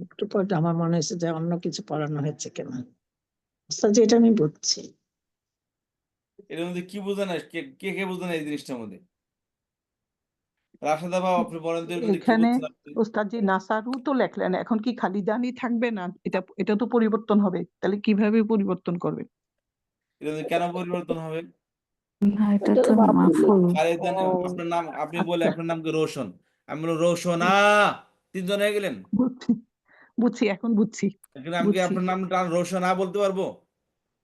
একটু পর আমার মনে হয়েছে যে অন্য কিছু পড়ানো হয়েছে কিনা উস্তাদজি এটা আমি বুঝছি এটার মধ্যে কি বুঝেন না, কে কে কে বুঝেন না এই জিনিসটার মধ্যে? রাশেদা বাবু আপনি বলেন তো এর মধ্যে কি এখানে বুঝছেন আপনি? ওস্তাদজি নাসারু তো লেখলেন, এখন কি খালিদানই থাকবে না? এটা এটা তো পরিবর্তন হবে, তাহলে কিভাবে পরিবর্তন করবে? এটার মধ্যে কেন পরিবর্তন হবে? না এটা এটা তো তো মাহফুজ মাফুল খালেদান, ও আপনার নাম, আপনি বলে আচ্ছা, আপনার নাম কি রোশন, আমি বললাম রোশনা, তিনজন হয়ে গেলেন। বুঝছি বুঝছি, এখন বুঝছি এখানে আমি কি বুঝছি। আপনার নামটা রোশনা বলতে পারবো?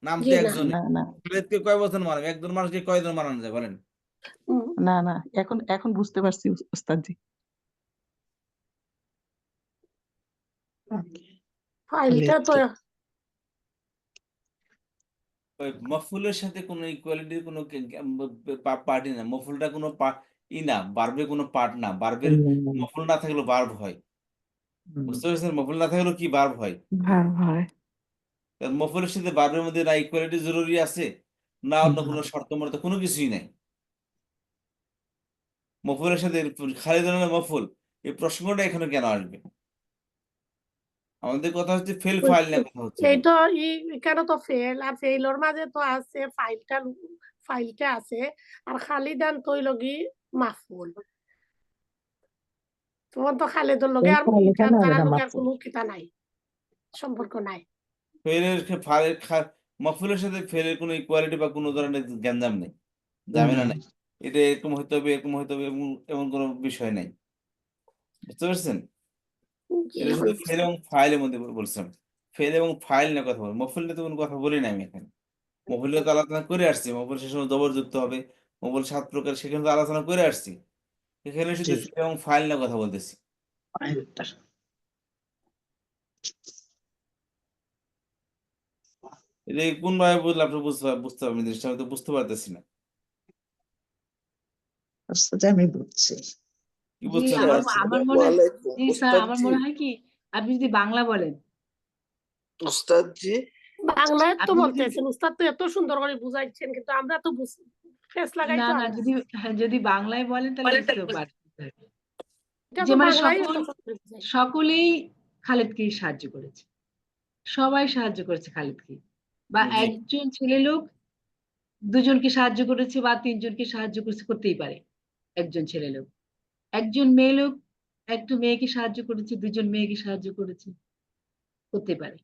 নাম তো জি না একজনই। না না খালেদকে কয় বছর মানাবে? একজন মানুষকে কয়জন মানানো যায় বলেন? হুম, না না, এখন এখন বুঝতে পারছি ওস্তাদজি। ফাইলটা তো খালিদকে ওই মফুলের সাথে কোনো ইকুয়ালিটির কোনো পার্টি না, মফুলটা কোনো ই না, বার্বের কোনো পার্ট না, বার্বের মফুল না থাকলেও বার্ব হয়। বুঝতে পেরেছেন? মফুল না থাকলেও কি বার্ব হয়। ভার হয় মফুলের সাথে বার্বের মধ্যে না ইকুয়ালিটি জরুরি আছে, না অন্য কোনো শর্ত মর্ত কোনো কিছুই নাই। মফুলের সাথে খালিদানের মফুল, এই প্রসঙ্গটা এখানে কেন আসবে? আমাদের কথা হচ্ছে ফেল ফাইল নিয়ে কথা হচ্ছে এই এখানে। তো কেন তো ফেল আর ফেইলর মাঝে তো আছে ফাইলটা আছে আর খালিদান তো হইল গি মাহফুল তখন তো খালেদের লগে আর লেখানো হবে তারা না লগে আর মাহফুজ কোনো কিতা নাই সম্পর্ক নাই ফেলের মফুলের সাথে ফেলের কোনো ইকুয়ালিটি বা কোনো ধরনের গ্যাঞ্জাম নেই, ঝামেলা নাই। এটা এরকম হতে হবে, এরকম হতে হবে, এমন এমন কোনো বিষয় নাই। বুঝতে পারছেন? জি এটা শুধু ফেল এবং ফাইলের মধ্যে বলছিলাম। ফেল এবং ফাইল নিয়ে কথা বলি, মফুল নিয়ে তো কোনো কথা বলি না আমি এখানে। মফুল নিয়ে তো আলোচনা করে আসছি, মফুল সে সময় জবর যুক্ত হবে, মফুল 7 প্রকার, সেখানে তো আলোচনা করে আসছি। এখানে জি শুধু ফেল এবং ফাইল নিয়ে কথা বলতেছি। ফাইলটা এটা কোন ভাবে বুঝলে আপনি বুঝতে পারবেন জিনিসটা, আমি তো বুঝতে পারতেছি না। উস্তাদজি আমি বুঝছি কি জি বুঝছেন আমার বলেন? আমার মনে হয় জি স্যার আমার মনে হয় কি আপনি যদি বাংলা বলেন বাংলায় তো আপনি যদি বলতেছেন উস্তাদ তো এত সুন্দর করে বুঝাইছেন কিন্তু আমরা তো ফেস লাগাই না তো না আমরা যদি বাংলায় বলেন তাহলে বুঝতে পারবেন এটা যে তো মানে বাংলায় এত সুন্দর বুঝাই সকলেই খালেদকে সাহায্য করেছে, সবাই সাহায্য করেছে খালেদকে, বা জি একজন ছেলে লোক দুজনকে সাহায্য করেছে বা তিনজনকে সাহায্য করেছে, করতেই পারে। একজন ছেলে লোক একজন মেয়ে লোক একটা মেয়েকে সাহায্য করেছে, দুজন মেয়েকে সাহায্য করেছে, করতে পারে।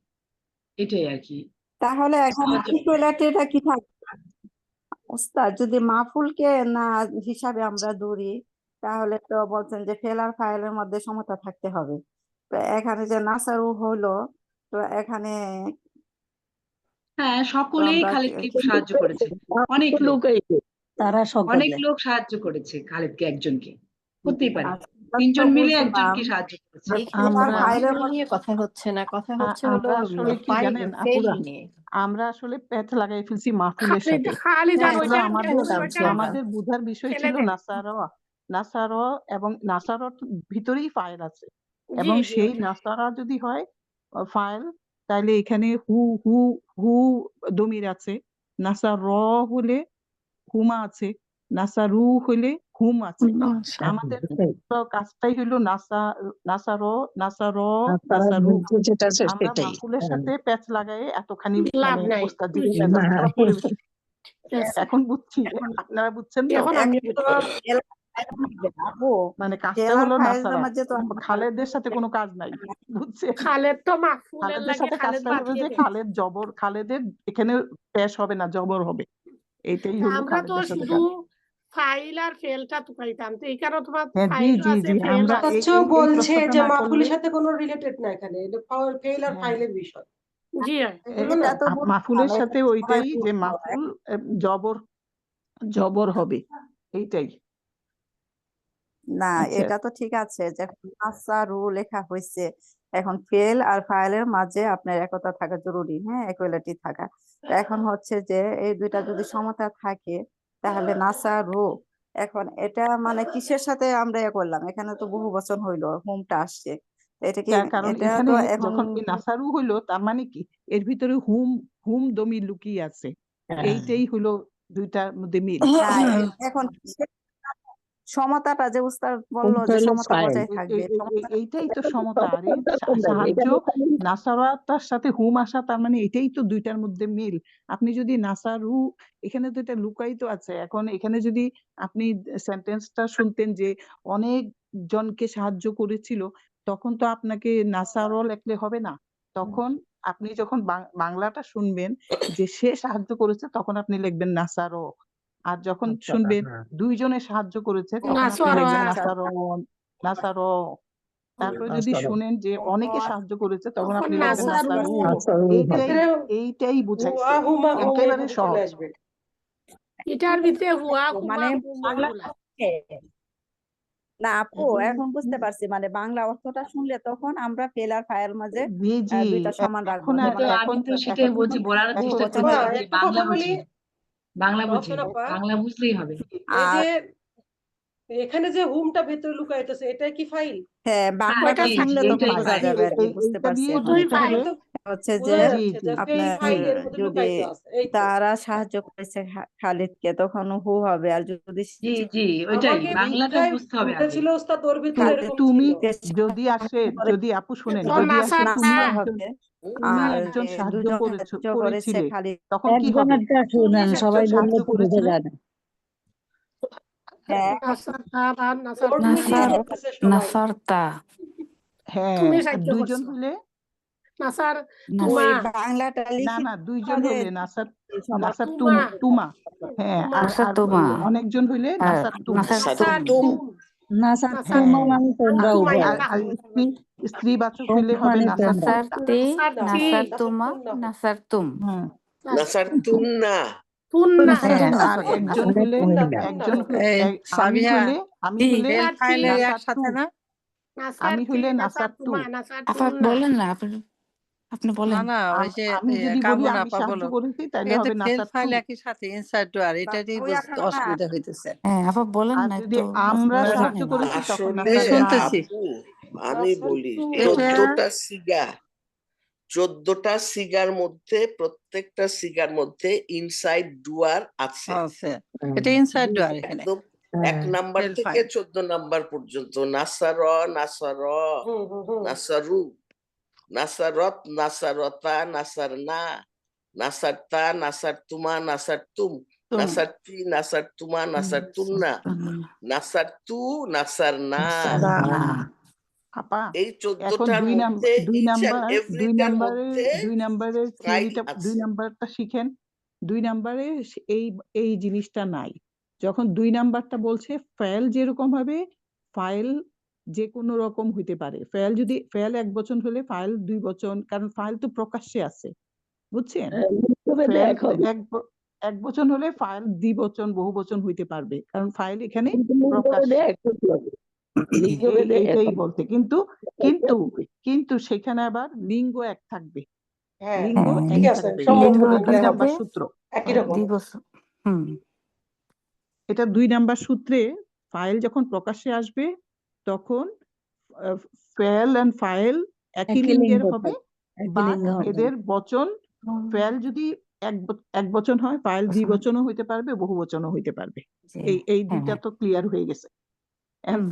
এটাই আর কি। তাহলে এখানে ইকুয়ালিটিটা কি থাকবে ওস্তাদ? যদি মাহফুলকে না হিসাবে আমরা ধরি তাহলে তো বলছেন যে ফেল আর ফাইলের মধ্যে সমতা থাকতে হবে। তো এখানে যে নাসারু হলো, তো এখানে হ্যাঁ তো সকলেই আমরা খালেদকে সাহায্য করেছে, অনেক লোক তারা অনেক সকলে লোক সাহায্য করেছে খালেদকে, একজনকে করতেই পারে, আচ্ছা, তিনজন তো মিলে বুঝলাম একজনকে সাহায্য করেছে। যে ফেল আর আমরা ফাইলের নিয়ে কথা হচ্ছে না, কথা হচ্ছে হলো আমরা আসলে কি ফাইল জানেন ফেল আপুরা, নিয়ে। আমরা আসলে প্যাচ লাগাই ফেলছি মাহফুলের সাথে। খালিদান হ্যাঁ ওইটা আমাদের মাহফুল টানছি আমরা। আমাদের বোঝার বিষয় ফেলে ছিল দেন নাসারা এবং নাসারার ভিতরেই ফাইল আছে, জি এবং জি সেই ওইটা নাসারা যদি হয় ফাইল, তাহলে এখানে হু হু হু দমির আছে, নাসার হলে হুমা আছে, নাসারু হলে হুম আছে। আমাদের তো কাজটাই হলো নাসার তারা নাসারু। যেটা আছে আমরা সেটাই মাহফুলের সাথে প্যাচ লাগাই এতখানি লাভ মানে ওস্তাদ ওস্তাদ জি মেজাজটা পরিবেশ Yes. এখন বুঝছি, এখন আপনারা বুঝছেন তো? এখন আমি এক- ফেল- আপু মানে কাজটা ফেল আর হলো ফাইলের নাসারা, মাঝে তো খালেদের সাথে কোনো কাজ নাই, বুঝছেন? খালেদ তো মাহফুলের খালেদের লাগে সাথে খালেদ কাজটা হলো বাতিয়ে যে দেয়। খালেদের এখানে পেশ হবে না, জবর হবে, এইটাই হলো আমরা তো খালেদের সাথে শুধু কাজ। ফাইল আর ফেলটা টুকাইতাম, তো এই কারণে তোমার হ্যাঁ, জি ফাইলও জি আছে জি, ফেল আমরা আছে। এই এই বলছে প্রশ্নটা যে না করলে, মাহফুলের সাথে কোনো রিলেটেড না, এখানে ফেল আর হ্যাঁ, ফাইলের বিষয় জি হয়। হলো না? এটা তো বুঝলাম, মাহফুলের এটা সাথে সবাই ওইটাই যে বুঝলো। মাহফুল জবর হবে, এইটাই। না আচ্ছা, এটা তো ঠিক আছে যে নাসারু লেখা হয়েছে, এখন ফেল আর ফাইলের মাঝে আপনার একতা থাকা জরুরি, হ্যাঁ, ইকুয়ালিটি থাকা। তো এখন হচ্ছে যে এই দুইটা যদি সমতা থাকে তাহলে নাসারু, এখন এটা মানে কিসের সাথে আমরা করলাম, এখানে তো বহু বচন হইলো, হুমটা আসছে, তো এটা কি, কারণ এটা এখানে তো এখন যখন এই নাসারু হইলো, তার মানে কি এর ভিতরে হুম দমি লুকিয়ে আছে, এইটাই হলো দুইটার মধ্যে মিল। না এখন সমতাটা যে উস্তাদ বললো যে সমতা বজায় থাকবে, এইটাই তো সমতা। আরে সাহায্য নাসারাটার সাথে হুম আসা, তার মানে এটাই তো দুইটার মধ্যে মিল। আপনি যদি নাসারু, এখানে তো এটা লুকায়িত আছে, এখন এখানে যদি আপনি সেন্টেন্সটা শুনতেন যে অনেক জনকে সাহায্য করেছিল, তখন তো আপনাকে নাসারও লিখলে হবে না, তখন আপনি যখন বাংলাটা শুনবেন যে সে সাহায্য করেছে, তখন আপনি লিখবেন নাসারও। আর যখন শুনবেন দুইজনে সাহায্য করেছে, তখন আপনি লিখবেন নাসারো। তারপরে যদি শুনেন যে অনেকে সাহায্য করেছে, তখন আপনি লিখবেন নাসারু। এইটাই বুঝাইছে, একেবারে সহজ। এটার ভিতরে হুয়া মানে হুমা বাংলা গুলা। না আপু এখন বুঝতে পারছি, মানে বাংলা অর্থটা শুনলে তখন আমরা ফেল আর ফাইল মাঝে জি জি, দুইটা সমান রাখবো, এখন যেমন এখন আমি তো সেটাই বলছি, বলার চেষ্টা বহুবচন করছি হবে। যে একটা বাংলা কথা বলি, বুঝি, বাংলা বুঝি, রওশন আপা, বাংলা বুঝলেই হবে। এই আর যে এখানে যে হুমটা ভেতরে লুকাইতেছে, এটাই কি ফাইল? হ্যাঁ, বাংলাটা জি, শুনলে জি, তখন এটাই বোঝা ফাইল। যাবে আর কি, বুঝতে এইটা পারছি দিয়ে এখন। দুই বুঝতে ফাইল হবে। হচ্ছে যে বোঝা জি যাচ্ছে জি যে ফেল আপনার ফাইলের মধ্যে যদি লুকাইতে আছে, এই তো। তারা সাহায্য করেছে খালিদকে, তখন হু হবে, আর যদি জি জি, ওইটাই, আমাকে বাংলাটা পরীক্ষায় বুঝতে হবে আগে। উঠেছিল ওস্তাদ, ওর ভিতরে আরে এরকম তুমি ছিল। যদি আসে, যদি আপু শুনেন, তো যদি আসে নাসার তুমি নাসার একজন, হবে, তুমি আর একজন সাহায্য দুজন করেছো সাহায্য করেছে করেছিলে, খালিদ। তখন কি হবে? তুমি একজন সাহায্য করেছিলে, হ্যাঁ, নাসার আর নাসার ওর তুমি মিটিং নাসার করতেছে সবাই। নাসারতা হ্যাঁ, তুমি আর সাহায্য দুইজন করছো। হইলে, নাসার ওই তুমা বাংলাটা না লিখে না, দুইজন হবে হইলে নাসার, সবার নাসার তুমা তুমা, হ্যাঁ, তুমা আর নাসার আর তুমা অনেকজন হইলে আর নাসার তুম। নাসার নাসার তুম তুম নাসার নাসার হ্যাঁ, আর তুমাই আর কা আর স্ত্রীবাচক হইলে হবে নাসার নাসার তা। তে নাসার তি নাসার তুমা নাসার তুম হুম, নাসার তুন্না, তুন্না হ্যাঁ, আর একজন হইলে, একজন আমি হইলে, আমি হইলে নাসার তু, নাসার আমি তি হইলে নাসার নাসার তু। তুমা নাসার আপা তুন্না। বলেন না, আপনি আপনি বলেন। আমি যদি বলি আমি সাহায্য করেছি, তাহলে হবে নাসার তু। ওই আপনারা না হ্যাঁ আপা বলেন আর না, যদি একটু আমরা বলেন সাহায্য না। করেছি, তখন আসলে নাসার তু। আপু আমি নাসার বলি তু 14টা সিগার মধ্যে, প্রত্যেকটা সিগার মধ্যে ইনসাইড ডুয়ার আছে, একদম 1 নাম্বার থেকে 14 নাম্বার পর্যন্ত। নাসার, নাসার, নাসারু, নাসারত, নাসারতা, নাসারনা, নাসারতা, নাসারতুমা, নাসারতুম, নাসারতি, নাসারতুমা, নাসারতুন্না, নাসারতু, নাসারনা। আপা এই এখন 14টার মধ্যে ইচ এন্ড এভরিটার মধ্যে দুই নাম্বারের ফাইল থিওরিটা, আছে। 2 নাম্বারটা শিখেন। 2 নাম্বারে এই এই জিনিসটা নাই। যখন 2 নাম্বারটা বলছে ফেল যেরকম হবে, ফাইল যে কোনো রকম হইতে পারে। ফেল 1 বচন হলে ফাইল 2 বচন, কারণ ফাইল তো প্রকাশ্যে আছে, বুঝছেন? ফেল 1 বচন হলে ফাইল দ্বিবচন, বহু বচন হইতে পারবে, কারণ ফাইল এখানে প্রকাশ্যে। এইটাই বলতে, কিন্তু কিন্তু কিন্তু সেখানে আবার লিঙ্গ এক থাকবে, হ্যাঁ, লিঙ্গ হ্যাঁ, এক ঠিক আছে, থাকবে। লিঙ্গ এটা কি 2 হবে? নাম্বার সূত্র। একই রকম। দিবস। হুম। এটা 2 নাম্বার সূত্রে ফাইল যখন প্রকাশ্যে আসবে, তখন ফেল এন্ড ফাইল একই লিঙ্গের হবে, বা এদের বচন, ফেল যদি এক বচন হয়, ফাইল দ্বিবচনও হইতে পারবে, বহু বচনও হইতে পারবে। এই দুইটা তো ক্লিয়ার হয়ে গেছে। এন্ড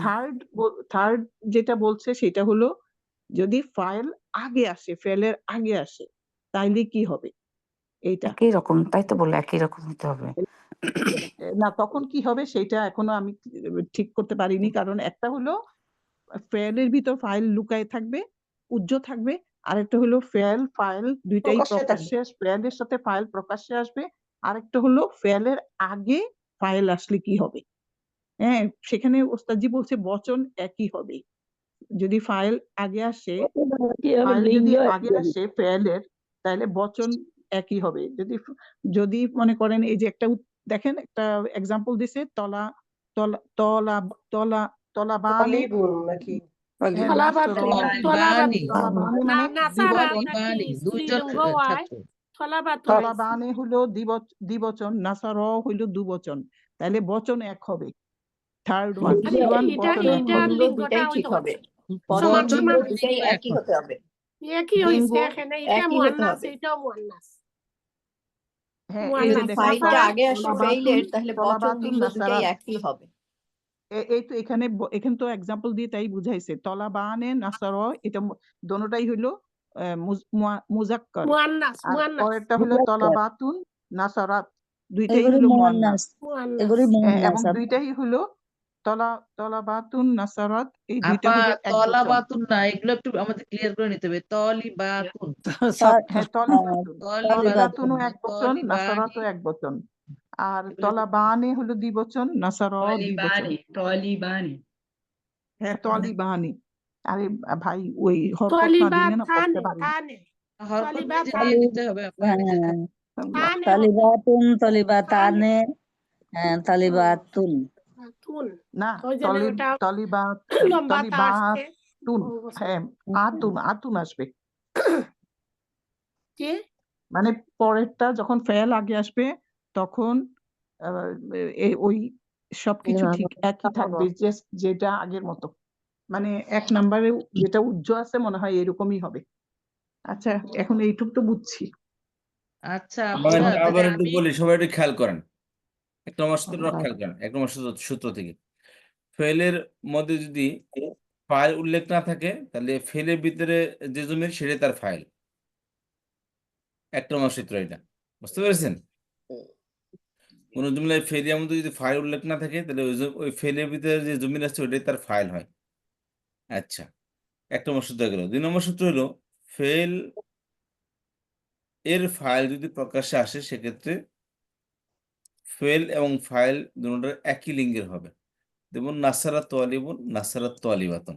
থার্ড যেটা বলছে সেটা হলো, যদি ফাইল আগে আসে, ফেলের আগে আসে, তাইলে কি হবে? এইটা একই রকম, তাই তো বললো একই রকম হতে হবে। না তখন কি হবে সেটা এখনো আমি ঠিক করতে পারিনি, কারণ একটা হলো ফেলের ভিতর ফাইল লুকায় থাকবে, উজ্জ্ব থাকবে, আরেকটা হলো ফাইল দুইটাই প্রকাশ্যে ফেলের সাথে ফাইল প্রকাশ্যে আসবে, আরেকটা হলো ফেলের আগে ফাইল আসলে কি হবে। হ্যাঁ, সেখানে ওস্তাদজি বলছে বচন একই হবে। যদি ফাইল আগে আসে, ফাইল যদি আগে আসে ফেলের, তাহলে বচন একই হবে। যদি মনে করেন এই যে একটা দেখেন একটা এক্সাম্পল দিছে, তলা তলা তলা তলা তলা বানে, নাকি হ্যাঁ, থলাবাতু থলাবাতু তলিবানি না মানে নাসারা দ্বিবচন। এটা কি তলিবানি দুইজন স্ত্রীলিঙ্গ হয় থাকবে। থলাবাতু তলা হইছে বানে হইলো দ্বিবচন, নাসার হইলো দুবচন, তাহলে বচন এক হবে। থার্ড ওয়ান আরে বচন এক এটা হবে। লিঙ্গটা ওই হচ্ছে সমান বচন সমান এবং লিঙ্গ এক হবে। একই লিঙ্গ হইছে এখানে, এটা মুয়ান্নাস এটাও মুয়ান্নাস হ্যাঁ, এই যে মুয়ান্নাস দেখেন নাসারা তলাবাতুন নাসারাত, এই তো এখানে এখানে তো এক্সাম্পল দিয়ে তাই বুঝাইছে, তলা বানে নাসার, এটা দোনোটাই হইলো মুজাক্কার, মুয়ান্নাস আর মুয়ান্নাস পরেরটা হলো তলাবাতুন নাসারাত, দুইটাই হলো মুয়ান্নাস। মুয়ান্নাস এবং দুইটাই হলো তলাবাতুন নাসারাত, এই দুইটা আপা হলো এক বচন। তলাবাতুন না, এগুলো একটু আমাদের ক্লিয়ার করে নিতে হবে। তলিবাতুন হ্যাঁ, তলিবাতুন, তলিবাতুনও এক বচন, তলিবানি নাসারাতও এক বচন, আর তলাবানে হলো দ্বিবচন, নাসার দ্বিবচন। তলিবানি হ্যাঁ, তলিবানি। আরে ভাই ওই হরকত না তলিবা দিলে না পড়তে থানে পারি না। থানে হরকত তলিবা নিজে থানে দিয়ে নিতে হবে আপা, নিজে থেকে। থানে তলিবাতানে তলিবাতুন তুন না, ওই জন্য ওটা লম্বা তা আসছে তলিবাতুন, হ্যাঁ, আতুন আসবে, কি মানে পরেরটা যখন ফেল আগে আসবে তখন ওই সবকিছু ঠিক একই থাকবে, যেটা আগের মতো, মানে এক নম্বরে যেটা উজ্জ্ব আছে মনে হয় এরকমই হবে। আচ্ছা, এখন এইটুক তো বুঝছি। আচ্ছা আবার আপুরা, তাহলে আবার একটু আমি বলি, সবাই একটু খেয়াল করেন, একটা আমার সূত্রটা খেয়াল করেন, এক নম্বর সূত্র থেকে। ফেলের মধ্যে যদি ফাইল উল্লেখ না থাকে, তাহলে ফেলের ভিতরে যে জমির সেটাই তার ফাইল। এক নম্বর সূত্র এটা, বুঝতে পেরেছেন? কোন জমির ফেলের মধ্যে যদি ফাইল উল্লেখ না থাকে, তাহলে ওই ফেলের ভিতরে যে জমির আছে ওটাই তার ফাইল হয়। আচ্ছা, এক নম্বর সূত্র গেল। দুই নম্বর সূত্র হলো ফেল এর ফাইল যদি প্রকাশ্যে আসে, সেক্ষেত্রে ফেল এবং ফাইল দুটোর একই লিঙ্গের হবে। যেমন নাসারা তোয়ালিবুন, নাসারা তোয়ালিবাতুন,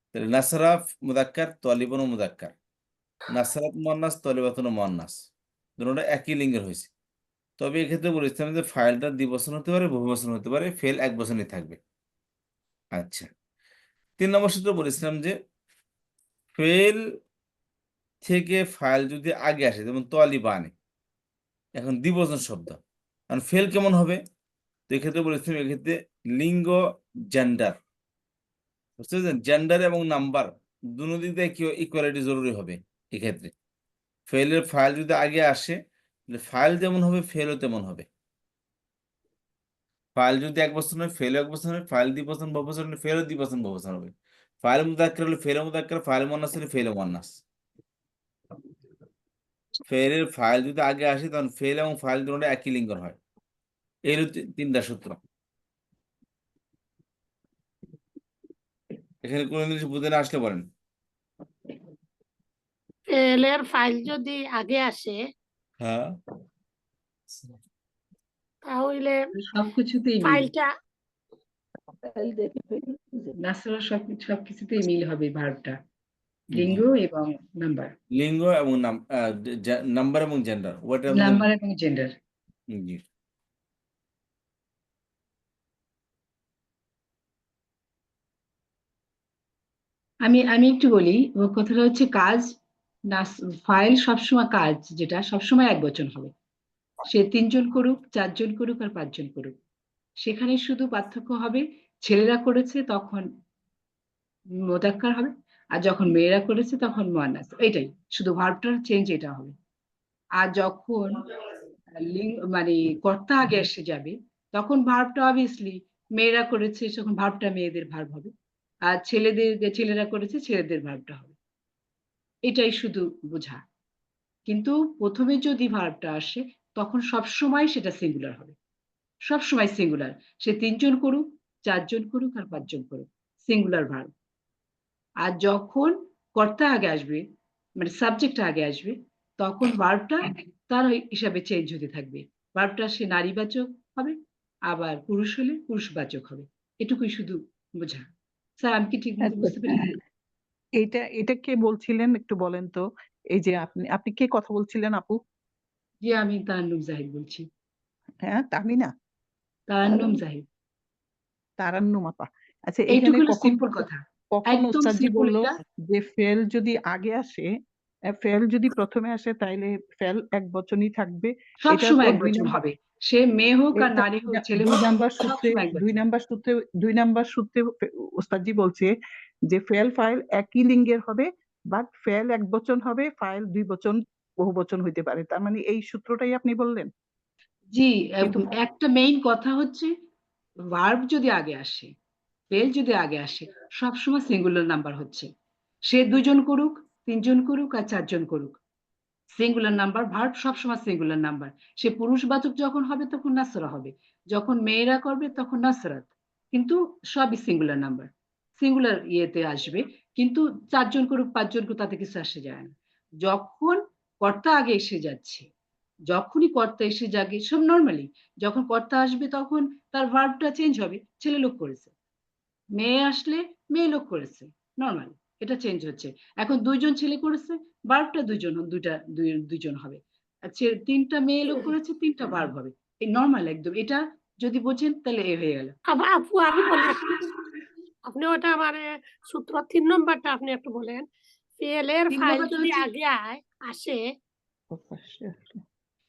তাহলে নাসারা মুদাক্কার, তোয়ালিবুন ও মুদাক্কার, নাসারাত মুয়ান্নাস, তোয়ালিবাতুন ও মুয়ান্নাস, দুটোটা একই লিঙ্গের হয়েছে। তবে এক্ষেত্রে বলেছিলাম যে ফাইলটা দ্বিবচন হতে পারে, বহুবচন হতে পারে, ফেল এক বচনই থাকবে। আচ্ছা, তিন নম্বর সূত্র বলেছিলাম যে ফেল থেকে ফাইল যদি আগে আসে, যেমন তোয়ালিবানে, এখন দ্বিবচন শব্দ, কারণ ফেল কেমন হবে? তো এক্ষেত্রে বলেছিলাম এক্ষেত্রে লিঙ্গ, জেন্ডার, বুঝতে পেরেছেন? জেন্ডার এবং নাম্বার দুনো দিক দিয়ে কি ইকুয়ালিটি জরুরি হবে। এক্ষেত্রে ফেলের ফাইল যদি আগে আসে, ফাইল যেমন হবে ফেলও তেমন হবে। ফাইল যদি এক বছর হয় ফেল এক বছর হবে, ফাইল দ্বিবচন বহুবচন হলে ফেলও দ্বিবচন বহুবচন হবে, ফাইল মুদাক্কার হলে ফেল মুদাক্কার, ফাইল মুয়ান্নাস হলে ফেল মুয়ান্নাস। ফেলের ফাইল যদি আগে আসে, তখন ফেল এবং ফাইল দুটোটা একই লিঙ্গের হয়। এই হলো তিনটা সূত্র। এখানে কোনো জিনিস বুঝে না আসলে বলেন। ফেলের ফাইল যদি আগে আসে হ্যাঁ, তাহলে সবকিছুতেই মিল, ফাইলটা নাসরা সবকিছুতেই মিল হবে ভার্বটা, লিঙ্গ এবং নাম্বার, লিঙ্গ এবং নাম্বার এবং জেন্ডার, ওটার মধ্যে নাম্বার এবং জেন্ডার। জি। আমি একটু বলি, ও কথাটা হচ্ছে কাজ, ফাইল সবসময় কাজ, যেটা সবসময় এক বচন হবে, সে 3 জন করুক, 4 জন করুক আর 5 জন করুক, সেখানে শুধু পার্থক্য হবে ছেলেরা করেছে তখন মুদাক্কার হবে, আর যখন মেয়েরা করেছে তখন মুয়ান্নাস, এটাই শুধু ভার্বটার চেঞ্জ, এটা হবে। আর যখন মানে কর্তা আগে এসে যাবে, তখন ভার্বটা অবভিয়াসলি মেয়েরা করেছে তখন ভার্বটা মেয়েদের ভার্ব হবে, আর ছেলেরা করেছে ছেলেদের ভার্বটা হবে, এটাই শুধু বোঝা। কিন্তু প্রথমে যদি ভার্বটা আসে তখন সবসময় সেটা সিঙ্গুলার হবে, সবসময় সিঙ্গুলার। সে 3 জন করুক, 4 জন করুক আর 5 জন করুক, সিঙ্গুলার ভার্ব। আর যখন কর্তা আগে আসবে, মানে সাবজেক্টটা আগে আসবে, তখন ভার্বটা তার হিসাবে চেঞ্জ হতে থাকবে। ভার্বটা সে নারীবাচক হবে, আবার পুরুষ হলে পুরুষবাচক হবে। এটুকুই শুধু বোঝা। স্যার আমি কি ঠিক মতো বুঝতে পেরেছি? এটা কে বলছিলেন একটু বলেন তো? এই যে আপনি কে কথা বলছিলেন আপু? জি আমি তারান্নুম জাহিদ বলছি। হ্যাঁ, তামিনা? তারান্নুম জাহিদ। তারান্নুম আপা। আচ্ছা, এইটুকু এখানে হলো সিম্পল কথা, কখন একদম ওস্তাদজি সিম্পল বলল এটা। যে ফেল যদি আগে আসে, ফেল যদি প্রথমে আসে তাইলে ফেল একবচনই থাকবে। এটা তো সবসময় এক 2 বচন নাম্বার, হবে, সে মেয়ে হোক আর এটা নারী হোক, ছেলে 2 হোক, নাম্বার সূত্রে সবসময় এক 2 বচন। নাম্বার সূত্রে 2 নাম্বার সূত্রে ওস্তাদজি বলছে যে ফেল ফাইল একই লিঙ্গের হবে, বাট ফেল একবচন হবে, ফাইল 2 বচন বহুবচন হইতে পারে। তার মানে এই সূত্রটাই আপনি বললেন? জি, কিন্তু একটা মেইন কথা হচ্ছে ভার্ব যদি আগে আসে, ফেল যদি আগে আসে, সবসময় সিঙ্গুলার নাম্বার হচ্ছে। সে 2 জন করুক, 3 জন করুক আর 4 জন করুক, সিঙ্গুলার নাম্বার। ভার্ব সবসময় সিঙ্গুলার নাম্বার। সে পুরুষবাচক যখন হবে তখন নাসরা হবে, যখন মেয়েরা করবে তখন নাসরাত। কিন্তু সবই সিঙ্গুলার নাম্বার, সিঙ্গুলার ইয়েতে আসবে। কিন্তু 4 জন করুক 5 জন করুক তাতে কিছু আসে যায় না। যখন কর্তা আগে এসে যাচ্ছে, যখনই কর্তা এসে যাবে সব নরমালি, যখন কর্তা আসবে তখন তার ভার্বটা চেঞ্জ হবে, ছেলে লোক করেছে। মেয়ে আসলে মেয়ে লোক করেছে, নরমাল, এটা চেঞ্জ হচ্ছে। এখন 2 জন ছেলে করেছে, ভার্বটা 2 জন, দুই জন হবে। আচ্ছা 3টা মেয়ে লোক করেছে, 3টা ভার্ব হবে। এই নরমাল একদম। এটা যদি বোঝেন তাহলে এ হয়ে গেল। আপু আমি বলি আপনি ওটা মানে সূত্র 3 নম্বরটা আপনি একটু বলেন। ফেল এর 3 ফাইল নম্বরটা যদি হচ্ছে, আগে আসে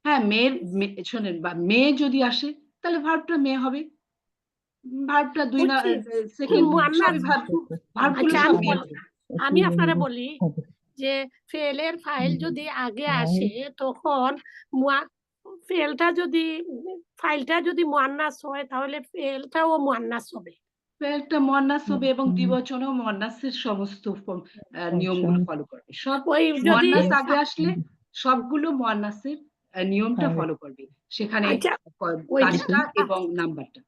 হ্যাঁ শোনেন, বা মেয়ে যদি আসে তাহলে ভার্বটা মেয়ে হবে। ভার্বটা 2 না বুঝছি সেকেন্ড মুয়ান্নাস সবই ভার্বগুলো আচ্ছা সব মেয়ে হবে। আমি আপনারে বলি যে ফেলের ফাইল যদি আগে আসে তখন ফেলটা যদি ফাইলটা যদি মুয়ান্নাস হয় তাহলে ফেলটাও মুয়ান্নাস হবে। ফেলটা মুয়ান্নাস হবে এবং দ্বিবচনেও মুয়ান্নাসের সমস্ত নিয়মগুলো ফলো করবে। সব ওই যদি মুয়ান্নাস আগে আসলে সবগুলো মুয়ান্নাসের নিয়মটা ফলো করবে, সেখানে আচ্ছা ওইটা কাজটা এবং নাম্বারটা।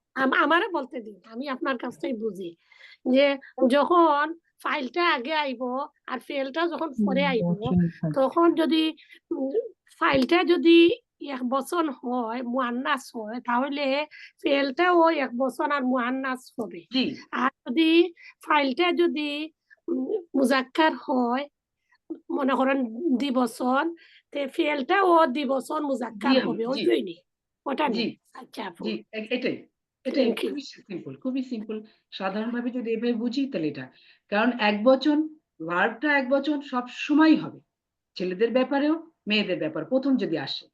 আমারে বলতে দিন, আমি আপনার কাছ থেকে বুঝি যে যখন ফাইলটা আগে আইব আর ফেলটা যখন পরে আইব তখন যদি ফাইলটা যদি 1 বচন হয় মুয়ান্নাস হয় তাহলে ফেলটাও 1 বচন আর মুয়ান্নাস হবে। জি। আর যদি ফাইলটা যদি মুজাক্কার হয়, মনে করেন দ্বিবচন, তে ফেলটাও দ্বিবচন মুজাক্কার হবে, ওই জন্যই ওটা জি নেই। আচ্ছা আপু জি এটাই Thank you. খুবই সিম্পল, খুবই সিম্পল। সাধারণভাবে যদি এভাবে বুঝি তাহলে এটা, কারণ এক বচন, ভার্বটা এক বচন সব সময় হবে, ছেলেদের ব্যাপারেও মেয়েদের ব্যাপারে। প্রথম যদি আসে,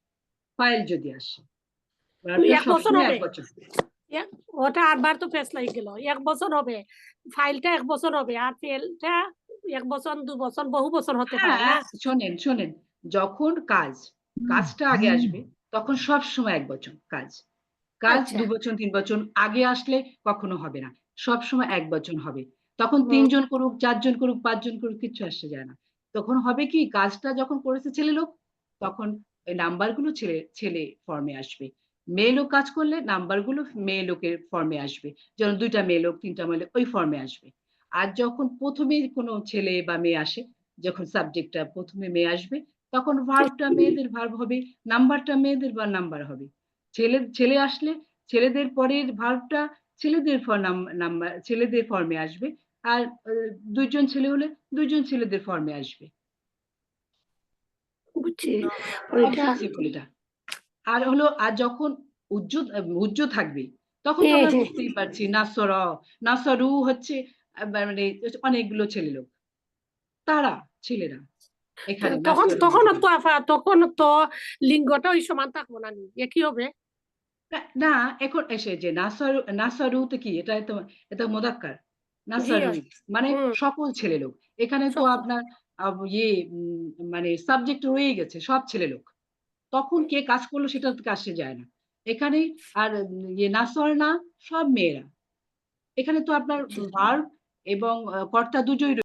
ফাইল যদি আসে, ভার্বটা 1 বছর সবসময় হবে, এক বচন। ওটা আরবার তো ফেস লাগ গেল। 1 বছর হবে, ফাইলটা 1 বছর হবে আর ফেলটা 1 বছর 2 বছর বহু বছর হতে পারে না। হ্যাঁ শোনেন, যখন কাজটা আগে আসবে তখন সব সময় এক বচন কাজ। কাজ আচ্ছা 2 বচন 3 বচন আগে আসলে কখনো হবে না, সব সময় এক বচন হবে। তখন 3 জন করুক 4 জন করুক 5 জন করুক কিচ্ছু আসে যায় না। তখন হবে কি, কাজটা যখন করেছে ছেলে লোক তখন এই নাম্বারগুলো ছেলে ফর্মে আসবে। মেয়ে লোক কাজ করলে নাম্বারগুলো মেয়ে লোকের ফর্মে আসবে, যেমন 2টা মেয়ে লোক 3টা মেয়ে লোক ওই ফর্মে আসবে। আর যখন প্রথমে কোনো ছেলে বা মেয়ে আসে, যখন সাবজেক্টটা প্রথমে মেয়ে আসবে তখন ভার্বটা মেয়েদের ভার্ব হবে, নাম্বারটা মেয়েদের বা নাম্বার হবে। ছেলে আসলে ছেলেদের পরের ভার্বটা ছেলেদের ফর্মে আসবে, আর 2 জন ছেলে হলে 2 জন ছেলেদের ফর্মে আসবে। বুঝছি ওইটা। এটা আর হলো, আর যখন উজ্জ থাকবে তখন তো আমরা বুঝতেই পারছি, নাসরু হচ্ছে মানে অনেকগুলো ছেলে লোক, তারা ছেলেরা এখানে তখন তো লিঙ্গটা ওই সমান থাকবো না, একই হবে না। এখন এসে যে নাসারুতে কি, এটা মুদাক্কার, নাসারু মানে সকল ছেলে লোক। এখানে তো আপনার মানে সাবজেক্ট রয়ে গেছে সব ছেলে লোক, তখন কে কাজ করলো সেটা থেকে আসে যায় না এখানে। আর নাসর না, সব মেয়েরা। এখানে তো আপনার ভার্ব এবং কর্তা দুটোই